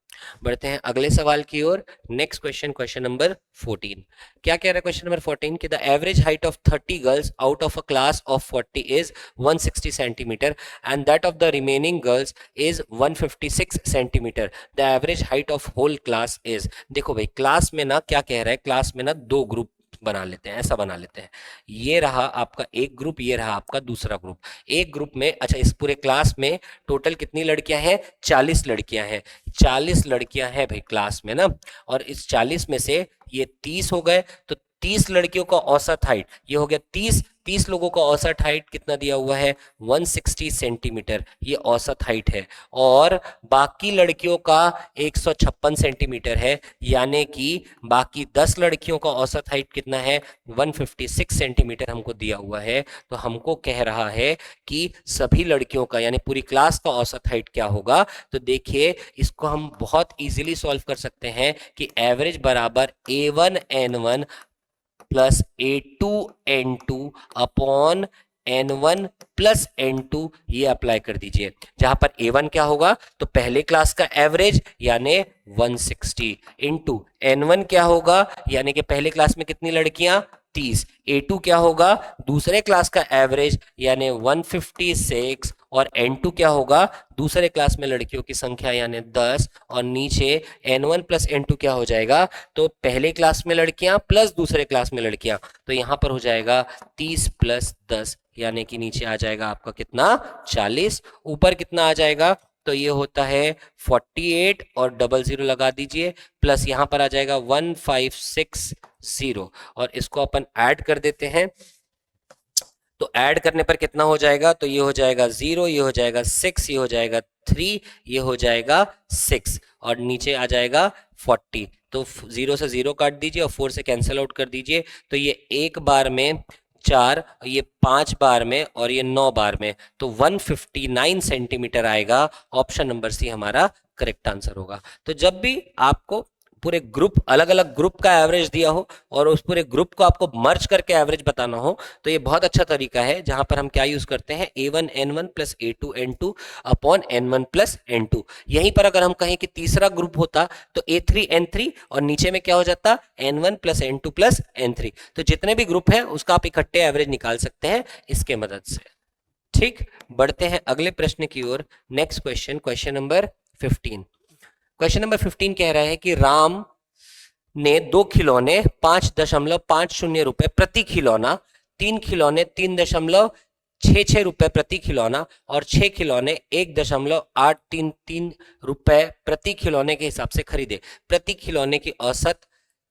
बढ़ते हैं अगले सवाल की ओर। Next question, question number 14। क्या कह रहा है क्वेश्चन नंबर 14 कि the average height of 30 girls out of a class of 40 is 160 centimetre and that of the remaining girls is 156 centimetre. The average height of whole class is. देखो भाई class में ना क्या कह रहा है, क्लास में ना 2 ग्रुप बना लेते हैं, ऐसा बना लेते हैं। ये रहा आपका एक ग्रुप, ये रहा आपका दूसरा ग्रुप। एक ग्रुप में, अच्छा इस पूरे क्लास में टोटल कितनी लड़कियां हैं? 40 लड़कियां हैं। 40 लड़कियां हैं भाई क्लास में ना, और इस 40 में से ये 30 हो गए, तो 30 लड़कियों का औसत हाइट ये हो गया 30। 30 लोगों का औसत हाइट कितना दिया हुआ है? 160 सेंटीमीटर, ये औसत हाइट है। और बाकी लड़कियों का 156 सेंटीमीटर है, यानी कि बाकी 10 लड़कियों का औसत हाइट कितना है? 156 सेंटीमीटर हमको दिया हुआ है। तो हमको कह रहा है कि सभी लड़कियों का यानी पूरी क्लास का औसत हाइट क्या होगा? तो देखिए इसको हम बहुत इजीली सॉल्व कर सकते हैं कि एवरेज बराबर A1N1 plus A2N2 upon N1 plus N2, ये अप्लाई कर दीजिए। जहां पर A1 क्या होगा? तो पहले क्लास का एवरेज यानी 160 इंटू N1 क्या होगा? यानी कि पहले क्लास में कितनी लड़कियां? 30। A2 क्या होगा? दूसरे क्लास का एवरेज यानी 156, और N2 क्या होगा? दूसरे क्लास में लड़कियों की संख्या यानी 10, और नीचे N1 प्लस N2 क्या हो जाएगा? तो पहले क्लास में लड़कियां प्लस दूसरे क्लास में लड़कियां, तो यहां पर हो जाएगा 30 प्लस 10, यानी कि नीचे आ जाएगा आपका कितना? 40। ऊपर कितना आ जाएगा? तो ये होता है 48, और डबल जीरो लगा दीजिए, प्लस यहां पर आ जाएगा 1560, और इसको अपन ऐड कर देते हैं। तो ऐड करने पर कितना हो जाएगा? तो ये हो जाएगा 0, ये हो जाएगा 6, ये हो जाएगा 3, ये हो जाएगा 6, और नीचे आ जाएगा 40। तो 0 से 0 काट दीजिए और 4 से कैंसिल आउट कर दीजिए। तो ये एक बार में 4, ये 5 बार में, और ये 9 बार में, तो 159 सेंटीमीटर आएगा। ऑप्शन नंबर सी हमारा करेक्ट आंसर होगा। तो जब भी आपको पूरे ग्रुप, अलग अलग ग्रुप का एवरेज दिया हो और उस पूरे ग्रुप को आपको मर्ज करके एवरेज बताना हो, तो ये बहुत अच्छा तरीका है जहां पर हम क्या यूज करते हैं? A1N1 plus A2N2 upon N1 plus N2। यहीं पर अगर हम कहें कि तीसरा ग्रुप होता तो A3N3, और नीचे में क्या हो जाता? N1 plus N2 plus N3। तो जितने भी ग्रुप है उसका आप इकट्ठे एवरेज निकाल सकते हैं इसके मदद से। ठीक, बढ़ते हैं अगले प्रश्न की ओर। Next question, question number 15। Question number 15 कह रहा है कि राम ने 2 खिलौने 5.50 रुपए प्रति खिलौना, 3 खिलौने 3.66 रुपए प्रति खिलौना, और 6 खिलौने 1.833 रुपए प्रति खिलौने के हिसाब से खरीदे। प्रति खिलौने की औसत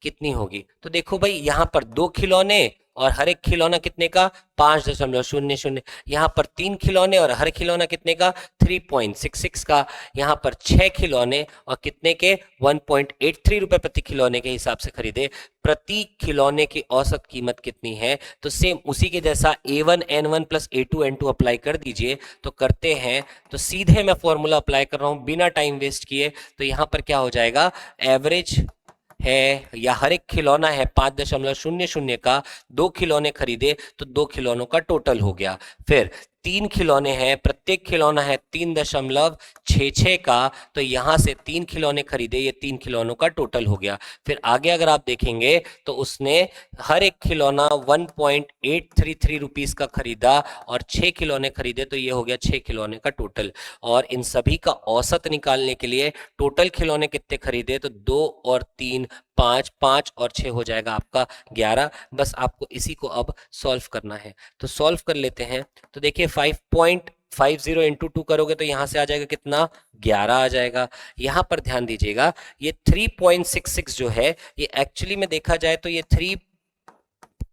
कितनी होगी? तो देखो भाई, यहां पर 2 खिलौने और हर एक खिलौना कितने का? 5.00। यहाँ पर 3 खिलौने और हर खिलौना कितने का? 3.66 का। यहाँ पर 6 खिलौने और कितने के? 1.83 रुपए प्रति खिलौने के हिसाब से खरीदे। प्रति खिलौने की औसत कीमत कितनी है? तो सेम उसी के जैसा A1N1 प्लस A2N2 अप्लाई कर दीजिए। तो करते हैं, तो सीधे मैं फॉर्मूला अप्लाई कर रहा हूं बिना टाइम वेस्ट किए। तो यहाँ पर क्या हो जाएगा? एवरेज है या हर एक खिलौना है 5.00 का, 2 खिलौने खरीदे तो 2 खिलौनों का टोटल हो गया। फिर 3 खिलौने हैं, प्रत्येक खिलौना है 3.66 का, तो यहां से 3 खिलौने खरीदे, ये 3 खिलौनों का टोटल हो गया। फिर आगे अगर आप देखेंगे तो उसने हर एक खिलौना 1.833 रुपीस का खरीदा और 6 खिलौने खरीदे, तो ये हो गया 6 खिलौने का टोटल। और इन सभी का औसत निकालने के लिए टोटल खिलौने कितने खरीदे? तो 2 और 3 5, 5 और 6 हो जाएगा आपका 11। बस आपको इसी को अब सॉल्व करना है, तो सॉल्व कर लेते हैं। तो देखिए 5.50 इंटू 2 करोगे तो यहां से आ जाएगा कितना? 11 आ जाएगा। यहां पर ध्यान दीजिएगा, ये 3.66 जो है, ये एक्चुअली में देखा जाए तो ये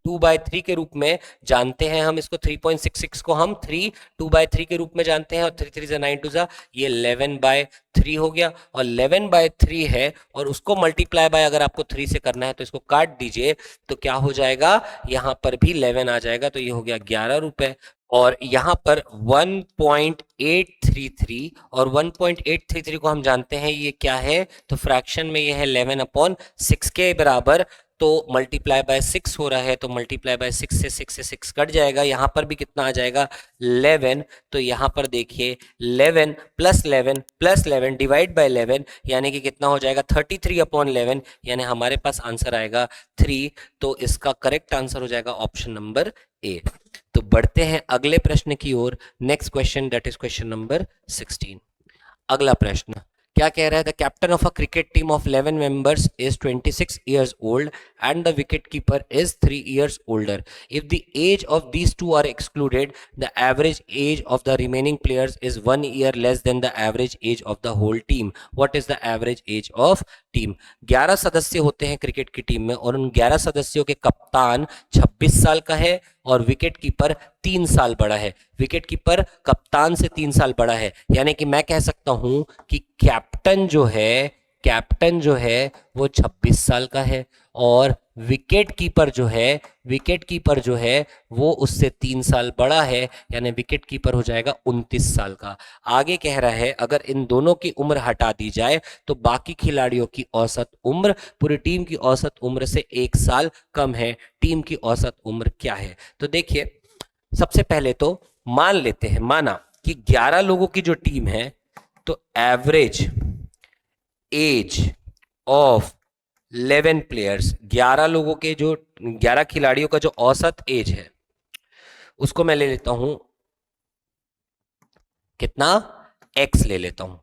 2/3 के रूप में जानते हैं हम इसको। 3.66 को हम 2/3 के रूप में जानते हैं, और 3 3 9 2 ये 11/3 हो गया। और 11/3 है, और उसको मल्टीप्लाई बाय अगर आपको 3 से करना है तो इसको काट दीजिए, तो क्या हो जाएगा? यहां पर भी 11 आ जाएगा, तो ये हो गया 11 रुपए। और यहां पर 1.833, और 1.833 को हम जानते हैं ये क्या है? तो फ्रैक्शन में ये है 11/6 के बराबर। तो मल्टीप्लाई बाय 6 हो रहा है, तो मल्टीप्लाई बाय 6 से 6 कट जाएगा। यहां पर भी कितना आ जाएगा? 11। तो यहां पर देखिए 11 प्लस 11 प्लस 11 डिवाइड बाय 11, यानी कि कितना हो जाएगा? 33/11, यानी हमारे पास आंसर आएगा 3। तो इसका करेक्ट आंसर हो जाएगा ऑप्शन नंबर ए। तो बढ़ते हैं अगले प्रश्न की ओर। Next question, that is question number 16। अगला प्रश्न क्या कह रहा है? The captain of a cricket team of 11 members is 26 years old and the wicketkeeper is 3 years older. If the age of these two are excluded, the average age of the remaining players is 1 year less than the average age of the whole team. What is the average age of team? 11 सदस्य होते हैं cricket की team में और उन 11 सदस्यों के कप्तान 26 साल का है और विकेट कीपर 3 साल बड़ा है। विकेट कीपर कप्तान से 3 साल बड़ा है, यानी कि मैं कह सकता हूं कि कैप्टन जो है वो 26 साल का है और विकेट कीपर जो है वो उससे 3 साल बड़ा है, यानी विकेट कीपर हो जाएगा 29 साल का। आगे कह रहा है अगर इन दोनों की उम्र हटा दी जाए तो बाकी खिलाड़ियों की औसत उम्र पूरी टीम की औसत उम्र से 1 साल कम है। टीम की औसत उम्र क्या है? तो देखिए, सबसे पहले तो मान लेते हैं, माना कि 11 लोगों की जो टीम है तो एवरेज एज ऑफ 11 प्लेयर्स, 11 लोगों के जो 11 खिलाड़ियों का जो औसत एज है उसको मैं ले लेता हूं कितना, x ले लेता हूं।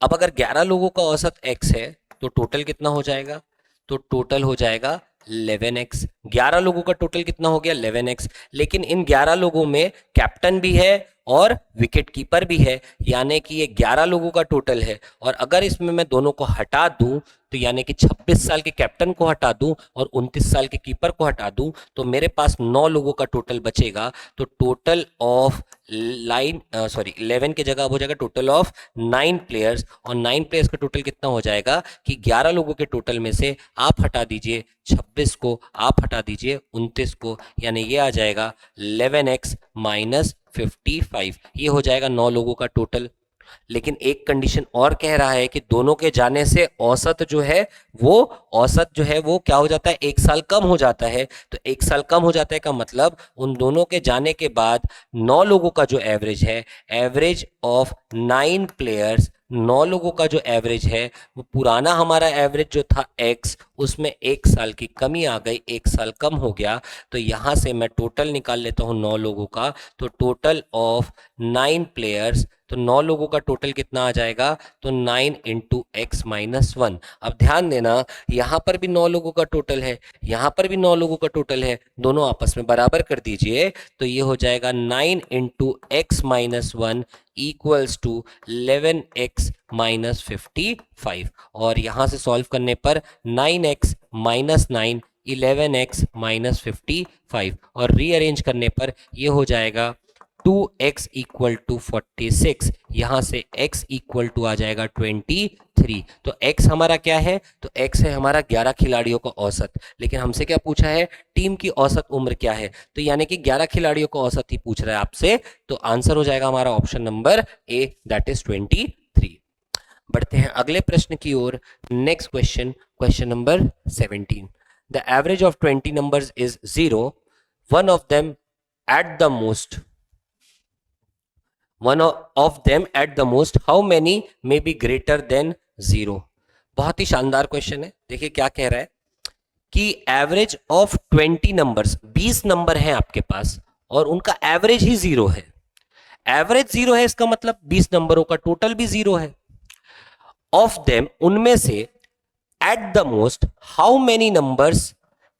अब अगर 11 लोगों का औसत x है तो टोटल कितना हो जाएगा? तो टोटल हो जाएगा 11x। 11 लोगों का टोटल कितना हो गया? 11x। लेकिन इन 11 लोगों में कैप्टन भी है और विकेट कीपर भी है, यानी कि ये 11 लोगों का टोटल है। और अगर इसमें मैं दोनों को हटा दूं तो यानी कि 26 साल के कैप्टन को हटा दूं और 29 साल के कीपर को हटा दूं तो मेरे पास 9 लोगों का टोटल बचेगा। तो टोटल ऑफ 11 की जगह हो जाएगा टोटल ऑफ 9 प्लेयर्स, और 9 प्लेयर्स का टोटल कितना हो जाएगा कि 11 लोगों के टोटल में से आप हटा दीजिए 26 को, आप हटा दीजिए 29 को, यानी ये आ जाएगा 11x माइनस 55। ये हो जाएगा 9 लोगों का टोटल। लेकिन एक कंडीशन और कह रहा है कि दोनों के जाने से औसत जो है वो क्या हो जाता है? 1 साल कम हो जाता है। तो 1 साल कम हो जाता है का मतलब उन दोनों के जाने के बाद 9 लोगों का जो एवरेज है, एवरेज ऑफ 9 प्लेयर्स, 9 लोगों का जो एवरेज है वो पुराना हमारा एवरेज जो था x, उसमें 1 साल की कमी आ गई, 1 साल कम हो गया। तो यहां से मैं टोटल निकाल लेता हूं 9 लोगों का। तो टोटल ऑफ 9 प्लेयर्स, तो 9 लोगों का टोटल कितना आ जाएगा? तो 9 इंटू एक्स माइनस 1। अब ध्यान देना, यहां पर भी 9 लोगों का टोटल है, यहां पर भी 9 लोगों का टोटल है, दोनों आपस में बराबर कर दीजिए। तो ये हो जाएगा 9 into x minus 1 equals to 11x minus 55। और यहां से सॉल्व करने पर 9x माइनस 9 11x माइनस 55, और रीअरेंज करने पर ये हो जाएगा 2x इक्वल टू 46। यहां से x इक्वल टू आ जाएगा 23। तो x हमारा क्या है? तो x है हमारा 11 खिलाड़ियों का औसत। लेकिन हमसे क्या पूछा है? टीम की औसत उम्र क्या है? तो यानी कि 11 खिलाड़ियों का औसत ही पूछ रहा है आपसे। तो आंसर हो जाएगा हमारा option number A, that is 23। बढ़ते हैं अगले प्रश्न की ओर। Next question, question number 17। The average of 20 numbers is 0, one of them at the most, one of them at the most, how many may be greater than 0? बहुत ही शानदार question है। देखिए क्या कह रहा है कि एवरेज ऑफ 20 नंबर्स, 20 नंबर हैं आपके पास और उनका एवरेज ही 0 है। एवरेज 0 है इसका मतलब 20 नंबरों का टोटल भी 0 है। ऑफ देम, उनमें से, eight the most, how many numbers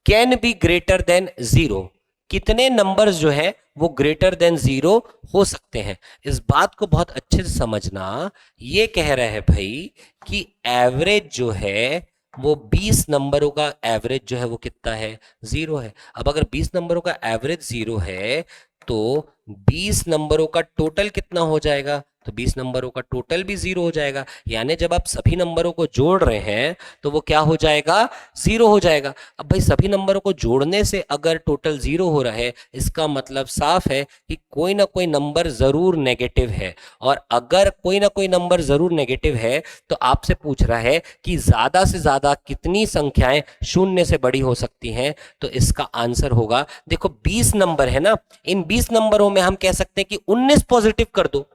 can be greater than 0? कितने नंबर्स जो है वो ग्रेटर देन 0 हो सकते हैं? इस बात को बहुत अच्छे से समझना। ये कह रहा है भाई कि एवरेज जो है वो 20 नंबरों का एवरेज जो है वो कितना है? 0 है। अब अगर 20 नंबरों का एवरेज 0 है तो 20 नंबरों का टोटल कितना हो जाएगा? तो 20 नंबरों का टोटल भी 0 हो जाएगा। यानी जब आप सभी नंबरों को जोड़ रहे हैं तो वो क्या हो जाएगा? 0 हो जाएगा। अब भाई सभी नंबरों को जोड़ने से अगर टोटल 0 हो रहा है, इसका मतलब साफ है कि कोई ना कोई नंबर जरूर नेगेटिव है। और अगर कोई ना कोई नंबर जरूर नेगेटिव है तो आपसे पूछ रहा है कि ज्यादा से ज्यादा कितनी संख्याएं शून्य से बड़ी हो सकती हैं? तो इसका आंसर होगा, देखो 20 नंबर है ना, इन 20 नंबरों में हम कह सकते हैं कि 19 पॉजिटिव कर दो।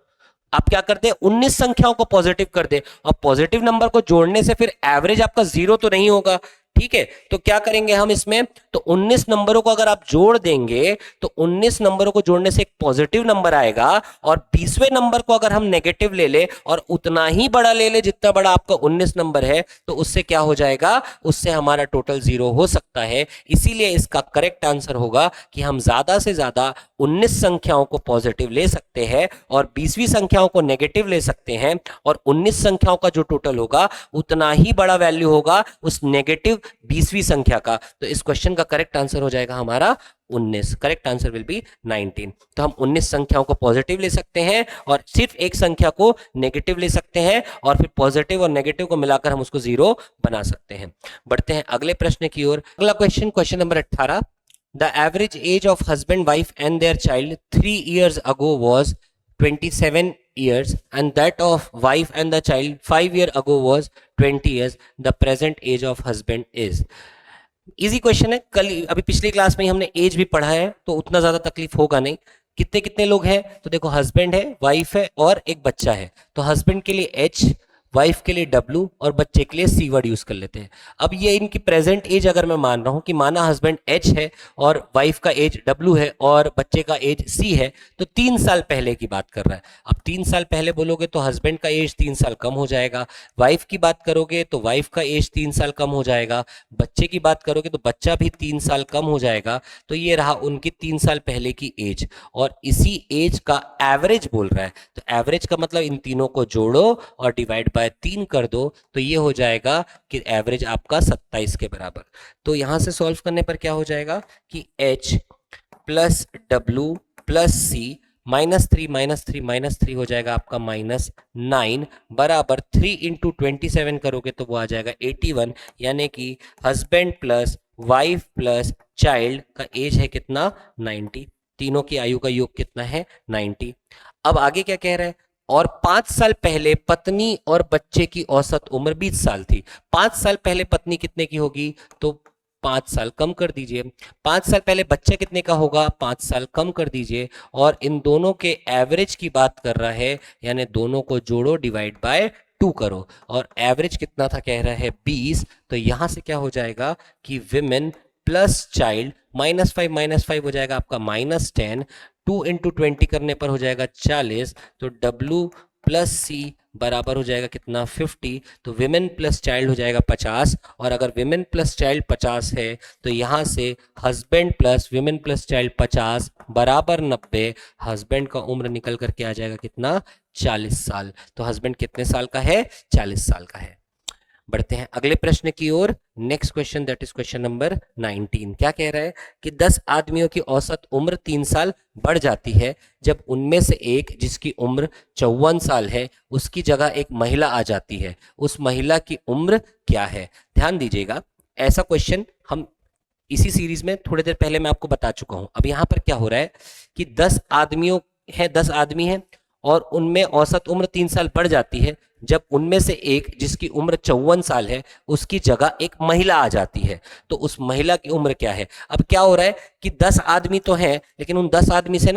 आप क्या करते हैं? 19 संख्याओं को पॉजिटिव कर दे, और पॉजिटिव नंबर को जोड़ने से फिर एवरेज आपका 0 तो नहीं होगा, ठीक है, तो क्या करेंगे हम इसमें, तो 19 नंबरों को अगर आप जोड़ देंगे तो 19 नंबरों को जोड़ने से एक पॉजिटिव नंबर आएगा, और 20वें नंबर को अगर हम नेगेटिव ले ले और उतना ही बड़ा ले ले जितना बड़ा आपका 19 नंबर है, तो उससे क्या हो जाएगा, उससे हमारा टोटल 0 हो सकता है। इसीलिए इसका करेक्ट आंसर होगा कि हम ज्यादा से ज्यादा 19 संख्याओं को पॉजिटिव ले सकते हैं और 20वीं संख्याओं को नेगेटिव ले सकते हैं, और 19 संख्याओं का जो टोटल होगा उतना ही बड़ा वैल्यू होगा उस नेगेटिव 20वीं संख्या का। तो इस क्वेश्चन का करेक्ट आंसर हो जाएगा हमारा 19। Correct answer will be 19। तो हम 19 संख्याओं को पॉजिटिव ले सकते हैं और सिर्फ एक संख्या को नेगेटिव ले सकते हैं, और फिर पॉजिटिव और नेगेटिव को मिलाकर हम उसको 0 बना सकते हैं। बढ़ते हैं अगले प्रश्न की ओर। अगला question, question number 18। The average age of husband wife and their child 3 years ago was 27 years, and that of wife and the child 5 years ago was 20 years. The present age of husband is. Easy question है, कल अभी पिछली class में ही हमने as भी पढ़ा है, तो उतना ज्यादा तकलीफ होगा नहीं। कितने कितने लोग हैं, तो देखो हस्बैंड है, वाइफ है और एक बच्चा है। तो हस्बैंड के लिए एच, वाइफ के लिए डब्ल्यू और बच्चे के लिए सी वर्ड यूज कर लेते हैं। अब ये इनकी प्रेजेंट एज अगर मैं मान रहा हूं कि माना हस्बैंड एच है और वाइफ का एज डब्ल्यू है और बच्चे का एज सी है, तो 3 साल पहले की बात कर रहा है। अब 3 साल पहले बोलोगे तो हस्बैंड का एज 3 साल कम हो जाएगा, वाइफ की बात करोगे तो वाइफ का एज 3 साल कम हो जाएगा, बच्चे की बात करोगे तो बच्चा भी 3 साल कम हो जाएगा। तो ये रहा उनकी 3 साल पहले की एज, और इसी एज का एवरेज बोल रहा है। तो एवरेज का मतलब इन तीनों को जोड़ो और डिवाइड बाय 3 कर दो, तो ये हो जाएगा कि एवरेज आपका 27 के बराबर। तो यहां से सॉल्व करने पर क्या हो जाएगा कि h प्लस डब्ल्यू प्लस सी -3 -3 हो जाएगा आपका -9 बराबर 3 इंटू 27 करोगे तो वो आ जाएगा 81। यानी कि husband plus wife plus child का एज है कितना, 90। तीनों की आयु का योग कितना है, 90। अब आगे क्या कह रहा है, और 5 साल पहले पत्नी और बच्चे की औसत उम्र 20 साल थी। 5 साल पहले पत्नी कितने की होगी, तो 5 साल कम कर दीजिए। 5 साल पहले बच्चा कितने का होगा, 5 साल कम कर दीजिए, और इन दोनों के एवरेज की बात कर रहा है, यानी दोनों को जोड़ो डिवाइड बाय 2 करो, और एवरेज कितना था कह रहा है 20। तो यहां से क्या हो जाएगा कि विमेन प्लस चाइल्ड -5 हो जाएगा आपका -10। 2 इंटू 20 करने पर हो जाएगा 40। तो W प्लस सी बराबर हो जाएगा कितना, 50। तो विमेन प्लस चाइल्ड हो जाएगा 50, और अगर विमेन प्लस चाइल्ड 50 है तो यहां से husband plus women plus child 50 बराबर 90। हस्बैंड का उम्र निकल करके आ जाएगा कितना, 40 साल। तो हस्बैंड कितने साल का है, 40 साल का है। बढ़ते हैं अगले प्रश्न की ओर। Next question, that is question number 19। क्या कह रहा है कि 10 आदमियों की औसत उम्र 3 साल बढ़ जाती है जब उनमें से एक जिसकी उम्र 54 साल है उसकी जगह एक महिला आ जाती है। उस महिला की उम्र क्या है। ध्यान दीजिएगा, ऐसा क्वेश्चन हम इसी सीरीज में थोड़ी देर पहले मैं आपको बता चुका हूं। अब यहां पर क्या हो रहा है कि 10 आदमियों है, 10 आदमी हैं और उनमें औसत उम्र 3 साल बढ़ जाती है जब उनमें से एक जिसकी उम्र 54 साल है उसकी जगह एक महिला आ जाती है। तो उस महिला की उम्र क्या है। अब क्या हो रहा है कि 10 आदमी तो हैं, लेकिन उन 10 आदमी से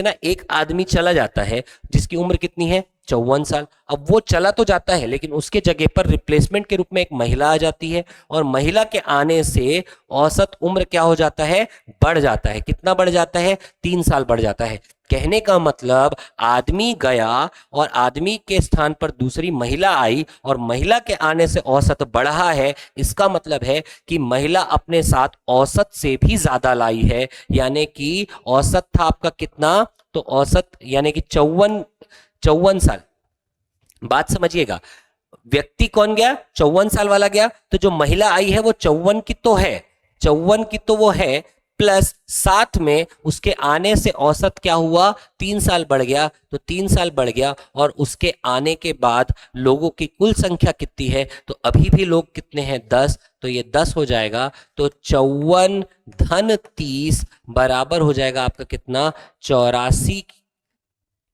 ना एक आदमी चला जाता है जिसकी उम्र कितनी है, 54 साल। अब वो चला तो जाता है लेकिन उसके जगह पर रिप्लेसमेंट के रूप में एक महिला आ जाती है, और महिला के आने से औसत उम्र क्या हो जाता है, बढ़ जाता है। कितना बढ़ जाता है, 3 साल बढ़ जाता है। कहने का मतलब आदमी गया और आदमी के स्थान पर दूसरी महिला आई और महिला के आने से औसत बढ़ा है। इसका मतलब है कि महिला अपने साथ औसत से भी ज्यादा लाई है, यानी कि औसत था आपका कितना, तो औसत यानी कि 54 साल। बात समझिएगा, व्यक्ति कौन गया, 54 साल वाला गया, तो जो महिला आई है वो 54 की तो है, 54 की तो वो है, प्लस साथ में उसके आने से औसत क्या हुआ, 3 साल बढ़ गया। तो 3 साल बढ़ गया और उसके आने के बाद लोगों की कुल संख्या कितनी है, तो अभी भी लोग कितने हैं, 10। तो ये 10 हो जाएगा। तो 54 धन 30 बराबर हो जाएगा आपका कितना, 84,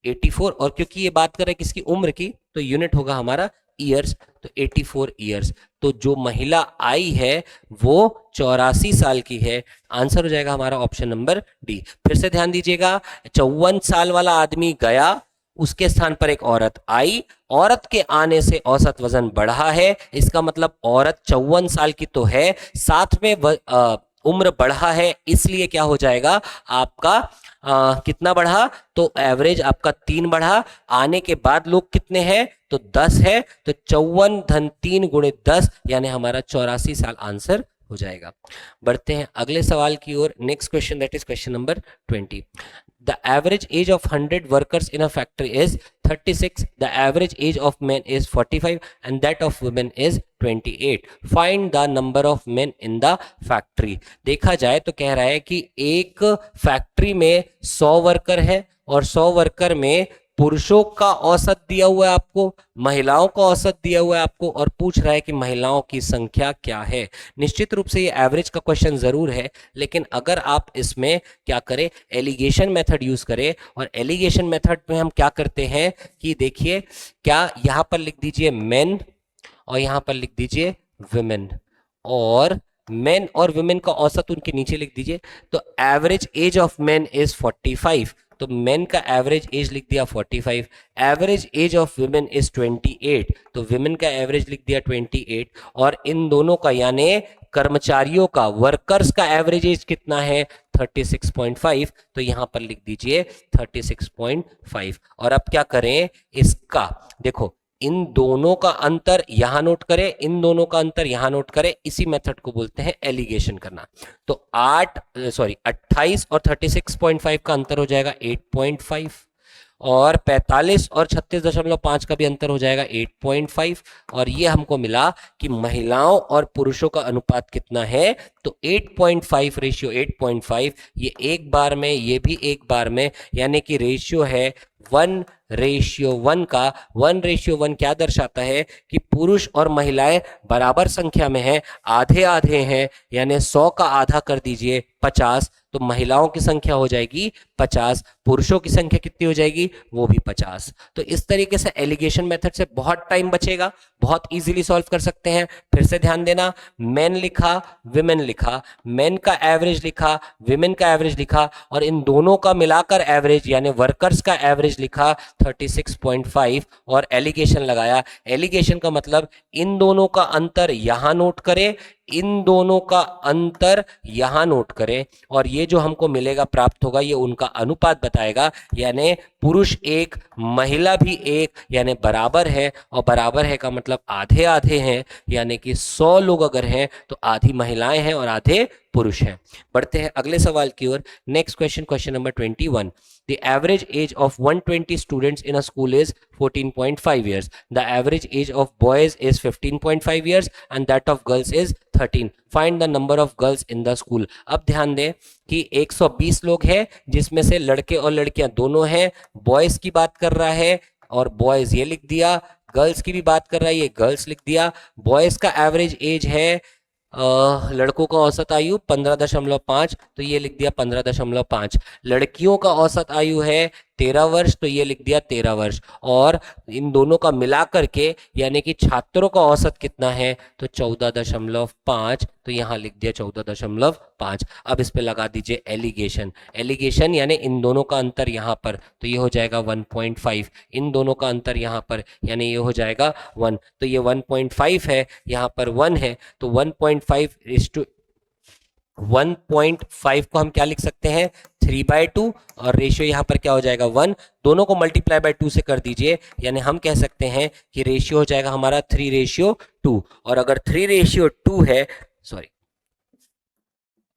84। और क्योंकि ये बात कर रहे हैं किसकी, उम्र की, तो यूनिट होगा हमारा ईयर्स, तो 84 ईयर्स। तो जो महिला आई है वो 84 साल की है। आंसर हो जाएगा हमारा ऑप्शन नंबर डी। फिर से ध्यान दीजिएगा, 54 साल वाला आदमी गया, उसके स्थान पर एक औरत आई, औरत के आने से औसत वजन बढ़ा है, इसका मतलब औरत 54 साल की तो है, साथ में उम्र बढ़ा है, इसलिए क्या हो जाएगा आपका कितना बढ़ा, तो एवरेज आपका 3 बढ़ा। आने के बाद लोग कितने हैं, तो 10 है, तो 54 धन 3 गुणित 10 यानी हमारा 84 साल आंसर हो जाएगा। बढ़ते हैं अगले सवाल की ओर। Next question, that is question number 20। The average age of 100 workers in a factory is 36. The average age of men is 45 and that of women is 28. Find the number of men in the factory. देखा जाए तो कह रहा है कि एक factory में 100 worker है और 100 वर्कर में पुरुषों का औसत दिया हुआ है आपको, महिलाओं का औसत दिया हुआ है आपको, और पूछ रहा है कि महिलाओं की संख्या क्या है। निश्चित रूप से ये एवरेज का क्वेश्चन जरूर है, लेकिन अगर आप इसमें क्या करें, एलिगेशन मेथड यूज करें। और एलिगेशन मेथड में हम क्या करते हैं कि देखिए, क्या यहां पर लिख दीजिए मेन और यहां पर लिख दीजिए विमेन, और मेन और वुमेन का औसत उनके नीचे लिख दीजिए। तो average age of main is 45, तो मेन का एवरेज एज लिख दिया 45, average age of women is 28, तो वुमेन का एवरेज लिख दिया 28, और इन दोनों का यानी कर्मचारियों का, वर्कर्स का एवरेज एज कितना है 36.5, तो यहां पर लिख दीजिए 36.5। और अब क्या करें, इसका देखो, इन दोनों का अंतर यहां नोट करें, इन दोनों का अंतर यहां नोट करें, इसी मेथड को बोलते हैं एलिगेशन करना। तो 28 और 36.5 का अंतर हो जाएगा 8.5, और 45 और 36.5 का भी अंतर हो जाएगा 8.5, और ये हमको मिला कि महिलाओं और पुरुषों का अनुपात कितना है, तो 8.5 रेशियो 8.5, ये एक बार में, ये भी एक बार में, यानी कि रेशियो है 1:1 का। 1:1 क्या दर्शाता है कि पुरुष और महिलाएं बराबर संख्या में हैं, आधे आधे हैं, यानी 100 का आधा कर दीजिए 50, तो महिलाओं की संख्या हो जाएगी 50, पुरुषों की संख्या कितनी हो जाएगी, वो भी 50। तो इस तरीके से एलिगेशन मेथड से बहुत टाइम बचेगा, बहुत इजीली सॉल्व कर सकते हैं। फिर से ध्यान देना, मेन लिखा, विमेन लिखा, मेन का एवरेज लिखा, विमेन का एवरेज लिखा, और इन दोनों का मिलाकर एवरेज यानी वर्कर्स का एवरेज लिखा 36.5, और एलिगेशन लगाया। एलिगेशन का मतलब इन दोनों का अंतर यहां नोट करें, इन दोनों का अंतर यहां नोट करें, और ये जो हमको मिलेगा, प्राप्त होगा, ये उनका अनुपात बताएगा, यानी पुरुष एक महिला भी एक, यानी बराबर है, और बराबर है का मतलब आधे आधे हैं, यानी कि 100 लोग अगर हैं तो आधी महिलाएं हैं और आधे पुरुष हैं। बढ़ते हैं अगले सवाल की ओर। Next question, question number 21। The average age of 120 students in a school is 14.5 years. The average age of boys is 15.5 years and that of girls is 13. Find the number of girls in the school. अब ध्यान दें कि 120 लोग हैं, जिसमें से लड़के और लड़कियां दोनों हैं। बॉयज की बात कर रहा है और बॉयज ये लिख दिया, गर्ल्स की भी बात कर रहा है, ये गर्ल्स लिख दिया। बॉयज का एवरेज एज है, लड़कों का औसत आयु 15.5, तो ये लिख दिया 15.5। लड़कियों का औसत आयु है 13 वर्ष, तो ये लिख दिया 13 वर्ष। और इन दोनों का मिलाकर के यानी कि छात्रों का औसत कितना है, तो 14.5, तो यहाँ लिख दिया 14.5। अब इस पे लगा दीजिए एलिगेशन। एलिगेशन यानी इन दोनों का अंतर यहाँ पर, तो ये हो जाएगा 1.5, इन दोनों का अंतर यहाँ पर यानी ये हो जाएगा 1, तो ये 1.5 है, यहाँ पर 1 है, तो 1.5 को हम क्या लिख सकते हैं 3/2, और रेशियो यहाँ पर क्या हो जाएगा 1, दोनों को मल्टीप्लाई बाय 2 से कर दीजिए, यानी हम कह सकते हैं कि रेशियो हो जाएगा हमारा 3:2। और अगर 3:2 है, सॉरी,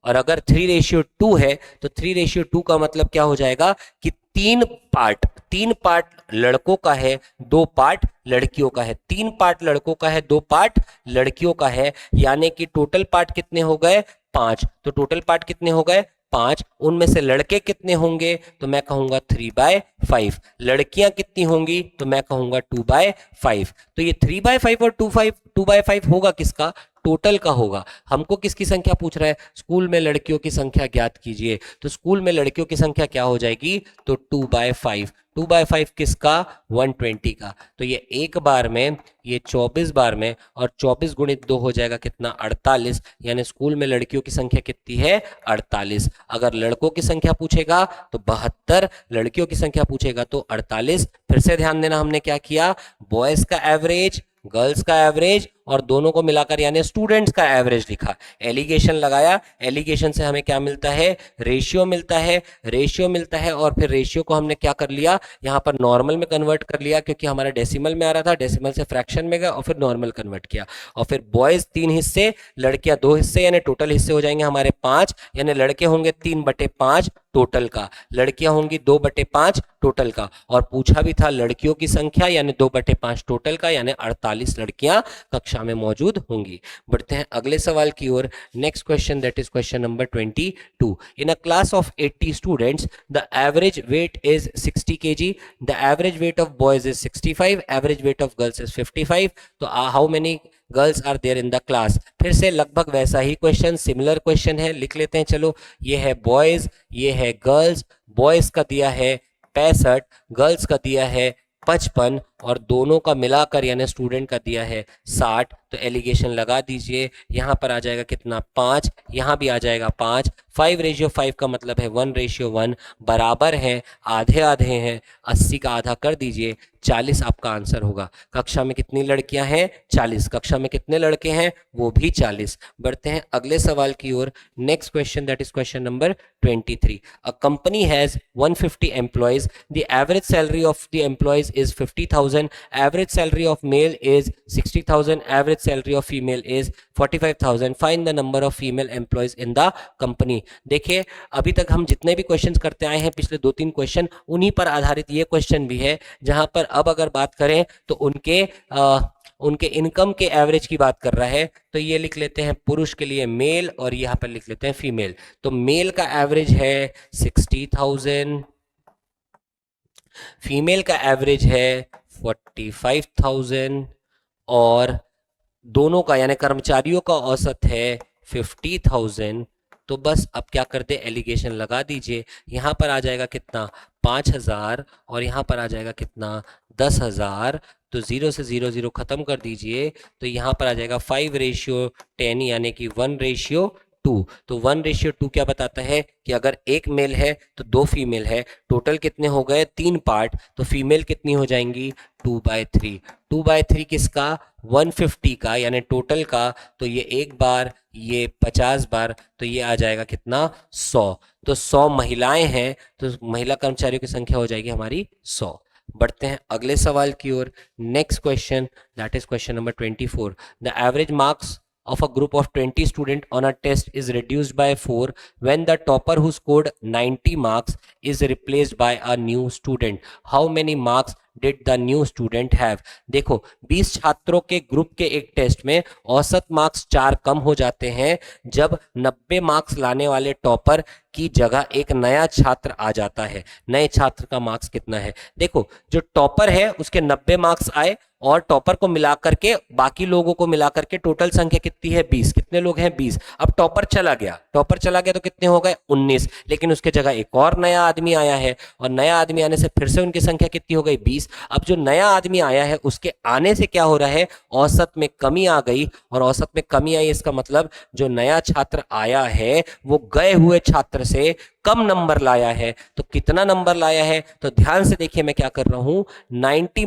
और अगर 3:2 है तो 3:2 का मतलब क्या हो जाएगा कि 3 पार्ट लड़कों का है, 2 पार्ट लड़कियों का है। 3 पार्ट लड़कों का है, 2 पार्ट लड़कियों का है, यानी कि टोटल पार्ट कितने हो गए 5। तो टोटल पार्ट कितने हो गए 5, उनमें से लड़के कितने होंगे, तो मैं कहूंगा 3/5। लड़कियां कितनी होंगी, तो मैं कहूंगा 2/5। तो ये 3/5 और 2/5 होगा किसका, टोटल का होगा। हमको किसकी संख्या पूछ रहा है, स्कूल में लड़कियों की संख्या ज्ञात कीजिए, तो स्कूल में लड़कियों की संख्या क्या हो जाएगी, तो 2/5। 2/5 किसका? 120 का। तो ये एक बार में, ये 24 बार में, और 24 गुणित 2 हो जाएगा कितना? 48। यानी स्कूल में लड़कियों की संख्या कितनी है? 48। अगर लड़कों की संख्या पूछेगा तो 72, लड़कियों की संख्या पूछेगा तो 48। फिर से ध्यान देना, हमने क्या किया? बॉयज का एवरेज, गर्ल्स का एवरेज और दोनों को मिलाकर यानी स्टूडेंट्स का एवरेज लिखा, एलिगेशन लगाया। एलिगेशन से हमें क्या मिलता है? रेशियो मिलता है। रेशियो मिलता है और फिर रेशियो को हमने क्या कर लिया? यहाँ पर नॉर्मल में कन्वर्ट कर लिया, क्योंकि हमारा डेसिमल में आ रहा था, डेसिमल से फ्रैक्शन में गया और फिर नॉर्मल कन्वर्ट किया। और फिर बॉयज 3 हिस्से, लड़कियां 2 हिस्से, यानी टोटल हिस्से हो जाएंगे हमारे 5, यानी लड़के होंगे 3/5 टोटल का, लड़कियां होंगी 2/5 टोटल का। और पूछा भी था लड़कियों की संख्या, यानी 2/5 टोटल का, यानी 48 लड़कियां कक्षा में मौजूद होंगी। बढ़ते हैं अगले सवाल की ओर। Next question, that is question number 22। In a class of 80 students the average weight is 60 kg, the average weight of boys is 65, average weight of girls is 55। तो how many girls are there in the class? फिर से लगभग वैसा ही question, similar question है, लिख लेते हैं। चलो, ये है बॉयज, ये है गर्ल्स। बॉयज का दिया है 65, गर्ल्स का दिया है 55 और दोनों का मिलाकर यानी स्टूडेंट का दिया है 60। तो एलिगेशन लगा दीजिए, यहाँ पर आ जाएगा कितना? 5, यहाँ भी आ जाएगा 5। 5/5 का मतलब है 1/1, बराबर है, आधे आधे हैं, 80 का आधा कर दीजिए, 40 आपका आंसर होगा। कक्षा में कितनी लड़कियां हैं? 40। कक्षा में कितने लड़के हैं? वो भी 40। बढ़ते हैं अगले सवाल की ओर। Next question, that is question number 23। A company has 150 employees, the average salary of the employees is 50,000, average salary of male is 60,000, average salary of female is 45,000, find the number of female employees in the company. देखिए, अभी तक हम जितने भी questions करते आए हैं, पिछले 2-3 क्वेश्चन, उन्हीं पर आधारित ये क्वेश्चन भी है, जहां पर अब अगर बात करें तो उनके इनकम के एवरेज की बात कर रहा है। तो ये लिख लेते हैं पुरुष के लिए मेल और यहाँ पर लिख लेते हैं फीमेल। तो मेल का एवरेज है 60,000, फीमेल का एवरेज है 45,000 और दोनों का यानी कर्मचारियों का औसत है 50,000। तो बस अब क्या कर दे? एलिगेशन लगा दीजिए। यहाँ पर आ जाएगा कितना? 5,000 और यहाँ पर आ जाएगा कितना? 10,000। तो 0 से 0 0 खत्म कर दीजिए, तो यहाँ पर आ जाएगा 5/10 यानी कि 1/2। तो 1/2 क्या बताता है कि अगर एक मेल है तो 2 फीमेल है, टोटल कितने हो गए? 3 पार्ट। तो फीमेल कितनी हो जाएंगी? 2/3। 2/3 किसका? 150 का, यानी टोटल का। तो ये एक बार, ये 50 बार, तो ये आ जाएगा कितना? 100। तो 100 महिलाएं हैं, तो महिला कर्मचारियों की संख्या हो जाएगी हमारी 100। बढ़ते हैं अगले सवाल की ओर। Next question, that is question number 24। The average marks of a group of 20 students on a test is reduced by 4 when the topper who scored 90 marks is replaced by a new student. How many marks did the new student have? देखो, 20 छात्रों के group के एक test में औसत marks 4 कम हो जाते हैं जब 90 मार्क्स लाने वाले टॉपर की जगह एक नया छात्र आ जाता है। नए छात्र का मार्क्स कितना है? देखो, जो टॉपर है उसके 90 मार्क्स आए और टॉपर को मिलाकर के, बाकी लोगों को मिलाकर के टोटल संख्या कितनी है? 20। कितने लोग हैं? 20। अब टॉपर चला गया, तो कितने हो गए? 19। लेकिन उसके जगह एक और नया आदमी आया है और नया आदमी आने से फिर से उनकी संख्या कितनी हो गई? 20। अब जो नया आदमी आया है उसके आने से क्या हो रहा है? औसत में कमी आ गई, और औसत में कमी आई इसका मतलब जो नया छात्र आया है वो गए हुए छात्र से कम नंबर लाया है। तो कितना नंबर लाया है? तो ध्यान से देखिए मैं क्या कर रहा हूं, 90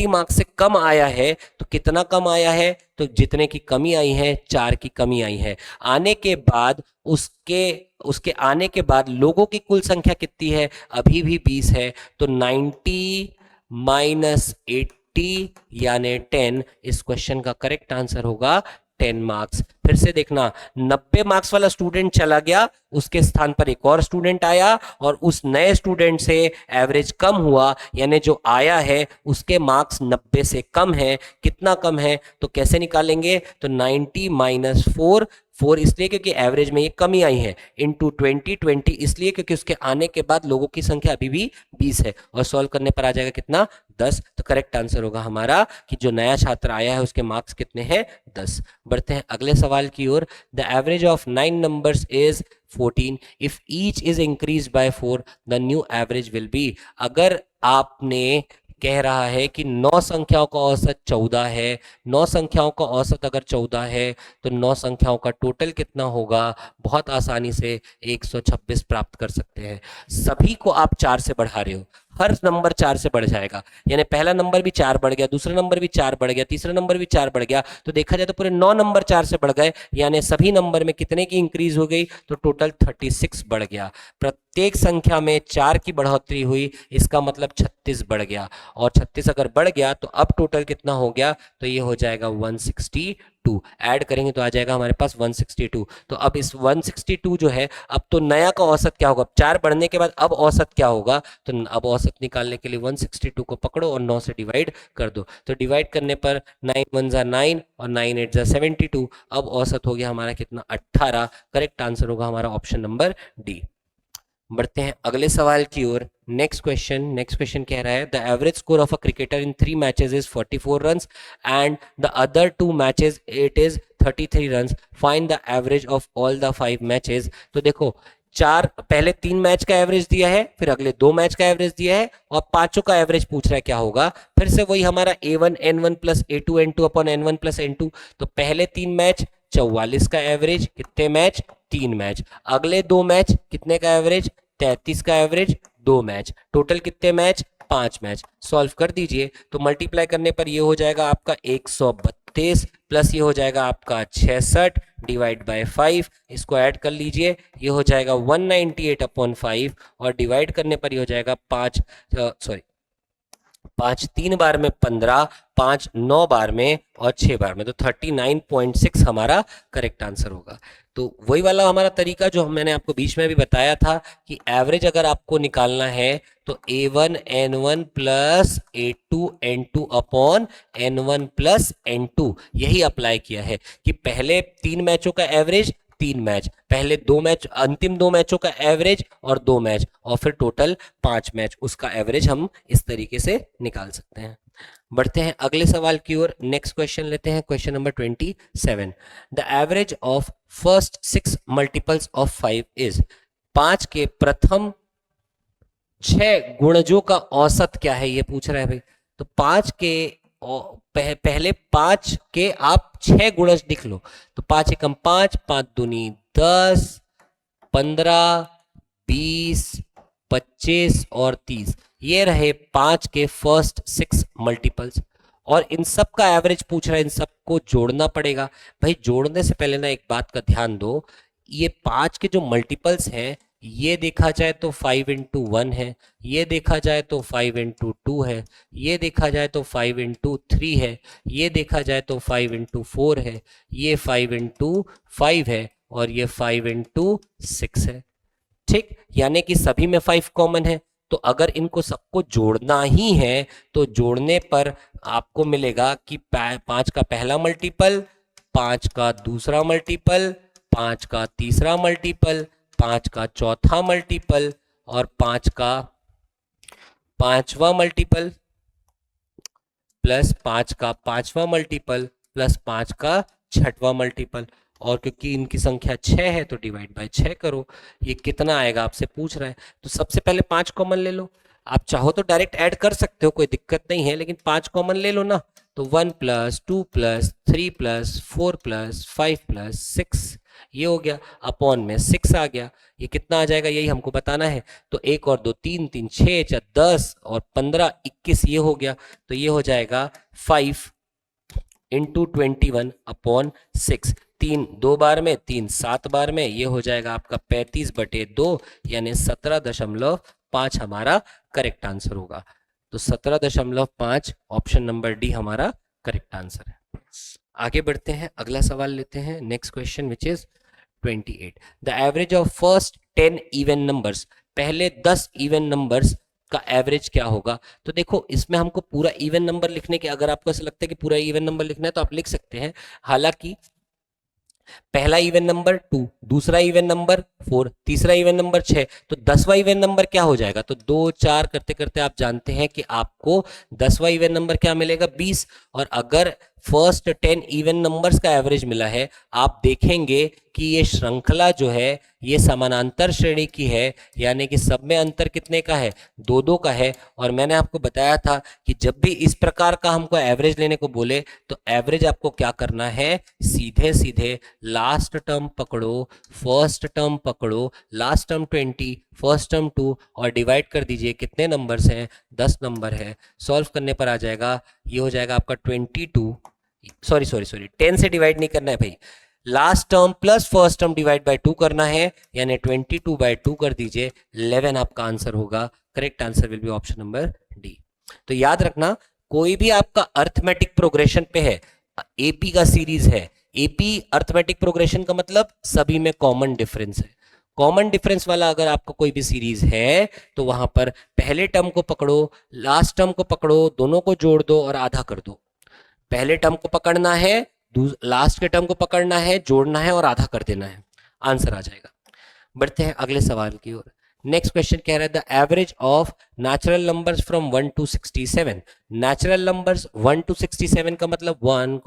मार्क्स से कम आया है। तो कितना कम आया है? तो जितने की कमी आई है, 4 की कमी आई है। आने के बाद उसके आने के बाद लोगों की कुल संख्या कितनी है? अभी भी 20 है। तो 90 माइनस 80 यानी 10, इस क्वेश्चन का करेक्ट आंसर होगा 10 मार्क्स। फिर से देखना, 90 मार्क्स वाला स्टूडेंट चला गया, उसके स्थान पर एक और स्टूडेंट आया और उस नए स्टूडेंट से एवरेज कम हुआ, यानी जो आया है उसके मार्क्स 90 से कम है। कितना कम है? तो कैसे निकालेंगे? तो 90 माइनस 4, 4 इसलिए क्योंकि एवरेज में ये कमी आई है, इंटू 20 इसलिए क्योंकि उसके आने के बाद लोगों की संख्या अभी भी 20 है, और सॉल्व करने पर आ जाएगा कितना? 10, तो करेक्ट आंसर होगा हमारा कि जो नया छात्र आया है उसके मार्क्स कितने हैं 10। बढ़ते हैं अगले सवाल की ओर। The average of 9 numbers is 14 if each is increase by 4 the new average will be. अगर आपने कह रहा है कि 9 संख्याओं का औसत 14 है, 9 संख्याओं का औसत अगर 14 है तो 9 संख्याओं का टोटल कितना होगा, बहुत आसानी से 126 प्राप्त कर सकते हैं। सभी को आप 4 से बढ़ा रहे हो, हर नंबर 4 से बढ़ जाएगा, यानी पहला नंबर भी 4 बढ़ गया, दूसरा नंबर भी 4 बढ़ गया, तीसरा नंबर भी 4 बढ़ गया, तो देखा जाए तो पूरे 9 नंबर 4 से बढ़ गए, यानी सभी नंबर में कितने की इंक्रीज हो गई, तो टोटल 36 बढ़ गया। प्रत्येक संख्या में 4 की बढ़ोतरी हुई, इसका मतलब 36 बढ़ गया, और 36 अगर बढ़ गया तो अब टोटल कितना हो गया, तो ये हो जाएगा 162। ऐड करेंगे तो आ जाएगा हमारे पास 162। तो अब इस 162 जो है, अब तो नया का औसत क्या होगा, 4 बढ़ने के बाद अब औसत क्या होगा, तो अब औसत निकालने के लिए 162 को पकड़ो और 9 से डिवाइड कर दो, तो डिवाइड करने पर 9 1 जा 9 और 9 8 जा 72। अब औसत हो गया हमारा कितना, 18। करेक्ट आंसर होगा हमारा ऑप्शन नंबर डी। बढ़ते हैं अगले सवाल की ओर। नेक्स्ट क्वेश्चन कह रहा है the average score of a cricketer in 3 matches is 44 runs and the other 2 matches it is 33 runs, find the average of all the 5 matches. तो देखो, चार पहले 3 मैच का एवरेज दिया है, फिर अगले 2 मैच का एवरेज दिया है, और पांचों का एवरेज पूछ रहा है क्या होगा। फिर से वही हमारा a1 n1 plus a2 n2 upon n1 plus n2। तो पहले 3 मैच 44 का एवरेज, कितने मैच, 3 मैच। अगले 2 मैच कितने का एवरेज, 33 का एवरेज, 2 मैच, टोटल कितने मैच, 5 मैच। सॉल्व कर दीजिए तो मल्टीप्लाई करने पर ये हो जाएगा आपका 132 प्लस ये हो जाएगा आपका 66 डिवाइड बाय 5, इसको ऐड कर लीजिए, ये हो जाएगा 198 अपॉन 5, और डिवाइड करने पर ये हो जाएगा 5 3 बार में 15, 5 9 बार में और 6 बार में, तो 39.6 हमारा करेक्ट आंसर होगा। तो वही वाला हमारा तरीका जो मैंने आपको बीच में भी बताया था कि एवरेज अगर आपको निकालना है तो a1 n1 plus a2 n2 upon n1 plus n2, यही अप्लाई किया है कि पहले 3 मैचों का एवरेज 3 मैच, पहले 2 मैच, अंतिम 2 मैचों का एवरेज और 2 मैच, और फिर टोटल 5 मैच, उसका एवरेज हम इस तरीके से निकाल सकते हैं। बढ़ते हैं अगले सवाल की ओर। नेक्स्ट क्वेश्चन लेते हैं, question number 27। The average of first 6 multiples of 5 is, 5 के प्रथम 6 गुणजों का औसत क्या है, ये पूछ रहा है भाई। तो 5 के पहले 5 के आप 6 गुणज लिख लो, तो 5 एकम 5, 5 दूनी 10, 15, 20, 25 और 30, ये रहे 5 के फर्स्ट 6 मल्टीपल्स, और इन सब का एवरेज पूछ रहा है, इन सबको जोड़ना पड़ेगा। भाई जोड़ने से पहले ना एक बात का ध्यान दो, ये 5 के जो मल्टीपल्स हैं, ये देखा जाए तो 5 इंटू 1 है, ये देखा जाए तो 5 इंटू 2 है, ये देखा जाए तो 5 इंटू 3 है, ये देखा जाए तो 5 इंटू 4 है, ये 5 इंटू 5 है, और ये 5 इंटू 6 है। ठीक, यानी कि सभी में 5 कॉमन है, तो अगर इनको सबको जोड़ना ही है तो जोड़ने पर आपको मिलेगा कि 5 का पहला मल्टीपल, 5 का दूसरा मल्टीपल, 5 का तीसरा मल्टीपल, 5 का चौथा मल्टीपल, और 5 का पांचवा मल्टीपल, प्लस 5 का पांचवा मल्टीपल, प्लस 5 का छठवां मल्टीपल, और क्योंकि इनकी संख्या 6 है तो डिवाइड बाय 6 करो, ये कितना आएगा आपसे पूछ रहा है। तो सबसे पहले 5 कॉमन ले लो, आप चाहो तो डायरेक्ट ऐड कर सकते हो, कोई दिक्कत नहीं है, लेकिन 5 कॉमन ले लो ना, तो 1 plus 2 plus 3 plus 4 plus 5 plus 6, ये हो गया, अपॉन में 6 आ गया, ये कितना आ जाएगा यही हमको बताना है। तो 1 और 2 3, 3 6, 4 10 और 15 21, ये हो गया, तो ये हो जाएगा 5 इंटू 21 अपॉन 6, 3 2 बार में, 3 7 बार में, ये हो जाएगा आपका 35/2, यानी 17.5 हमारा करेक्ट आंसर होगा। तो 17.5 ऑप्शन नंबर डी हमारा करेक्ट आंसर है। आगे बढ़ते हैं, अगला सवाल लेते हैं, next question which is 28। The average of first 10 even numbers, पहले 10 इवन नंबर्स का एवरेज क्या होगा। तो देखो इसमें हमको पूरा इवन नंबर लिखने के, अगर आपको ऐसा लगता है कि पूरा इवन नंबर लिखना है तो आप लिख सकते हैं, हालांकि पहला इवन नंबर 2, दूसरा इवन नंबर 4, तीसरा इवन नंबर 6, तो 10वां इवन नंबर क्या हो जाएगा? तो 2 4 करते करते आप जानते हैं कि आपको 10वां इवन नंबर क्या मिलेगा? 20। और अगर फर्स्ट 10 इवन नंबर्स का एवरेज मिला है, आप देखेंगे कि ये श्रृंखला जो है ये समानांतर श्रेणी की है, यानी कि सब में अंतर कितने का है? 2-2 का है। और मैंने आपको बताया था कि जब भी इस प्रकार का हमको एवरेज लेने को बोले तो एवरेज आपको क्या करना है? सीधे सीधे लास्ट टर्म पकड़ो, फर्स्ट टर्म पकड़ो, लास्ट टर्म 20, फर्स्ट टर्म 2 और डिवाइड कर दीजिए। कितने नंबर्स हैं? 10 नंबर है। सॉल्व करने पर आ जाएगा, ये हो जाएगा आपका 22, सॉरी 10 से डिवाइड नहीं करना है भाई, last term plus first term divide by 2 करना है, यानी 22/2 कर दीजिए, 11 आपका आंसर होगा। Correct answer will be option number D. तो याद रखना, कोई भी आपका अर्थमेटिक प्रोग्रेशन पे है, एपी का सीरीज है, एपी अर्थमेटिक प्रोग्रेशन का मतलब सभी में कॉमन डिफरेंस है। कॉमन डिफरेंस वाला अगर आपको कोई भी सीरीज है तो वहां पर पहले टर्म को पकड़ो, लास्ट टर्म को पकड़ो, दोनों को जोड़ दो और आधा कर दो। पहले टर्म को पकड़ना है, लास्ट के टर्म को पकड़ना है, जोड़ना है और आधा कर देना है, आंसर आ जाएगा। बढ़ते हैं अगले सवाल की ओर। नेक्स्ट क्वेश्चन कह रहा है the average of natural numbers from 1 to 67। Natural numbers 1 to 67 का मतलब 1,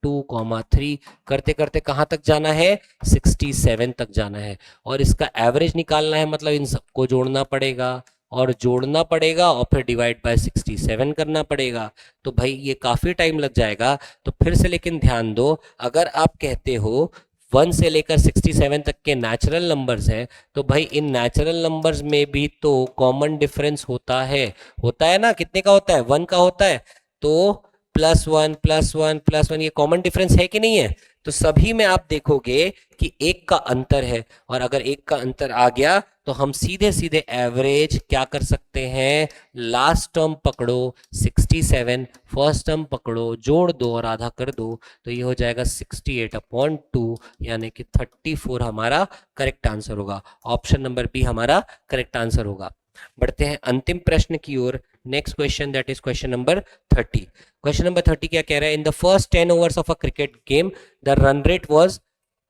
2, 3 करते करते कहां तक जाना है? 67 तक जाना है। और इसका एवरेज निकालना है, मतलब इन सबको जोड़ना पड़ेगा और जोड़ना पड़ेगा और फिर डिवाइड बाय 67 करना पड़ेगा। तो भाई ये काफी टाइम लग जाएगा। तो फिर से लेकिन ध्यान दो, अगर आप कहते हो 1 से लेकर 67 तक के नेचुरल नंबर्स हैं, तो भाई इन नेचुरल नंबर्स में भी तो कॉमन डिफरेंस होता है ना? कितने का होता है? 1 का होता है। तो +1 ये कॉमन डिफरेंस है कि नहीं है? तो सभी में आप देखोगे कि एक का अंतर है, और अगर एक का अंतर आ गया तो हम सीधे सीधे एवरेज क्या कर सकते हैं? लास्ट टर्म पकड़ो 67, फर्स्ट टर्म पकड़ो, जोड़ दो और आधा कर दो, तो ये हो जाएगा 68/2, यानी कि 34 हमारा करेक्ट आंसर होगा। ऑप्शन नंबर बी हमारा करेक्ट आंसर होगा। बढ़ते हैं अंतिम प्रश्न की ओर। Next question, that is question number 30। Question number 30 क्या कह रहा है? In the first 10 overs of a cricket game the run rate was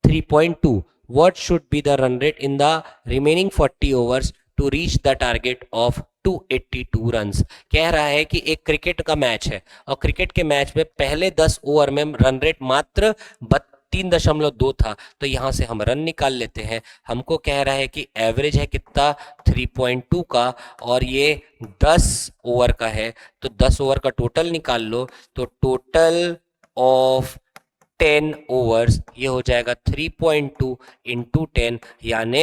3.2. What should be the run rate in the remaining 40 overs to reach the target of 282 runs? कह रहा है कि एक cricket का मैच है और क्रिकेट के match में पहले 10 ओवर में रन रेट मात्र 3.2 था, तो यहां से हम रन निकाल लेते हैं। हमको कह रहा है कि एवरेज है कितना? 3.2 का, और ये 10 ओवर का है, तो 10 ओवर का टोटल निकाल लो, तो टोटल ऑफ 10 ओवर्स ये हो जाएगा 3.2 इंटू 10, यानी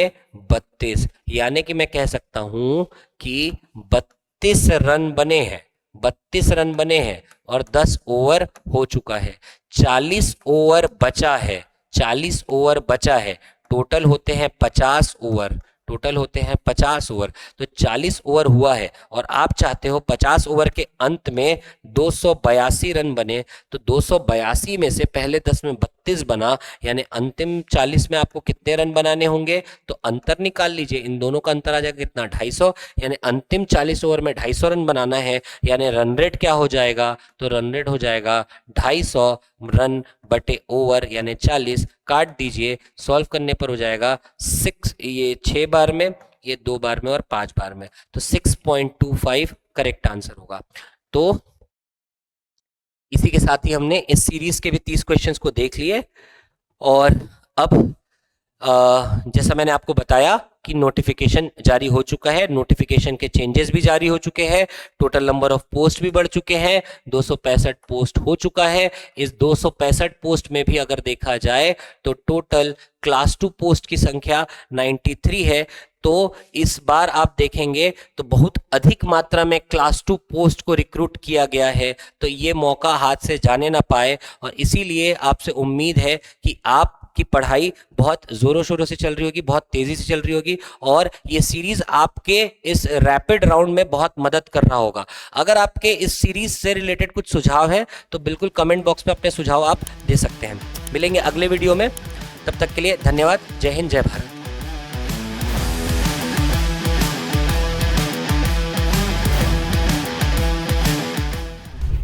32। यानी कि मैं कह सकता हूं कि 32 रन बने हैं, 32 रन बने हैं और 10 ओवर हो चुका है। 40 ओवर बचा है, 40 ओवर बचा है। टोटल होते हैं 50 ओवर, टोटल होते हैं 50 ओवर। तो 40 ओवर हुआ है और आप चाहते हो 50 ओवर के अंत में 282 रन बने, तो 282 में से पहले 10 में 32 बना, यानी अंतिम 40 में आपको कितने रन बनाने होंगे? तो अंतर निकाल लीजिए, इन दोनों का अंतर आ जाएगा कितना? 250, यानी अंतिम 40 ओवर में 250 रन बनाना है, यानी रन रेट क्या हो जाएगा? तो रन रेट हो जाएगा 250 रन बटे ओवर, यानी 40। काट दीजिए, सॉल्व करने पर हो जाएगा 6, ये 6 बार में, ये 2 बार में और 5 बार में, तो 6.25 करेक्ट आंसर होगा। तो इसी के साथ ही हमने इस सीरीज के भी 30 क्वेश्चंस को देख लिए। और अब जैसा मैंने आपको बताया कि नोटिफिकेशन जारी हो चुका है, नोटिफिकेशन के चेंजेस भी जारी हो चुके हैं, टोटल नंबर ऑफ पोस्ट भी बढ़ चुके हैं, 265 पोस्ट हो चुका है। इस 265 पोस्ट में भी अगर देखा जाए तो टोटल क्लास 2 पोस्ट की संख्या 93 है। तो इस बार आप देखेंगे तो बहुत अधिक मात्रा में क्लास 2 पोस्ट को रिक्रूट किया गया है, तो ये मौका हाथ से जाने ना पाए, और इसीलिए आपसे उम्मीद है कि आप की पढ़ाई बहुत जोरों शोरों से चल रही होगी, बहुत तेजी से चल रही होगी, और ये सीरीज आपके इस रैपिड राउंड में बहुत मदद कर रहा होगा। अगर आपके इस सीरीज से रिलेटेड कुछ सुझाव है तो बिल्कुल कमेंट बॉक्स में अपने सुझाव आप दे सकते हैं। मिलेंगे अगले वीडियो में, तब तक के लिए धन्यवाद। जय हिंद, जय भारत।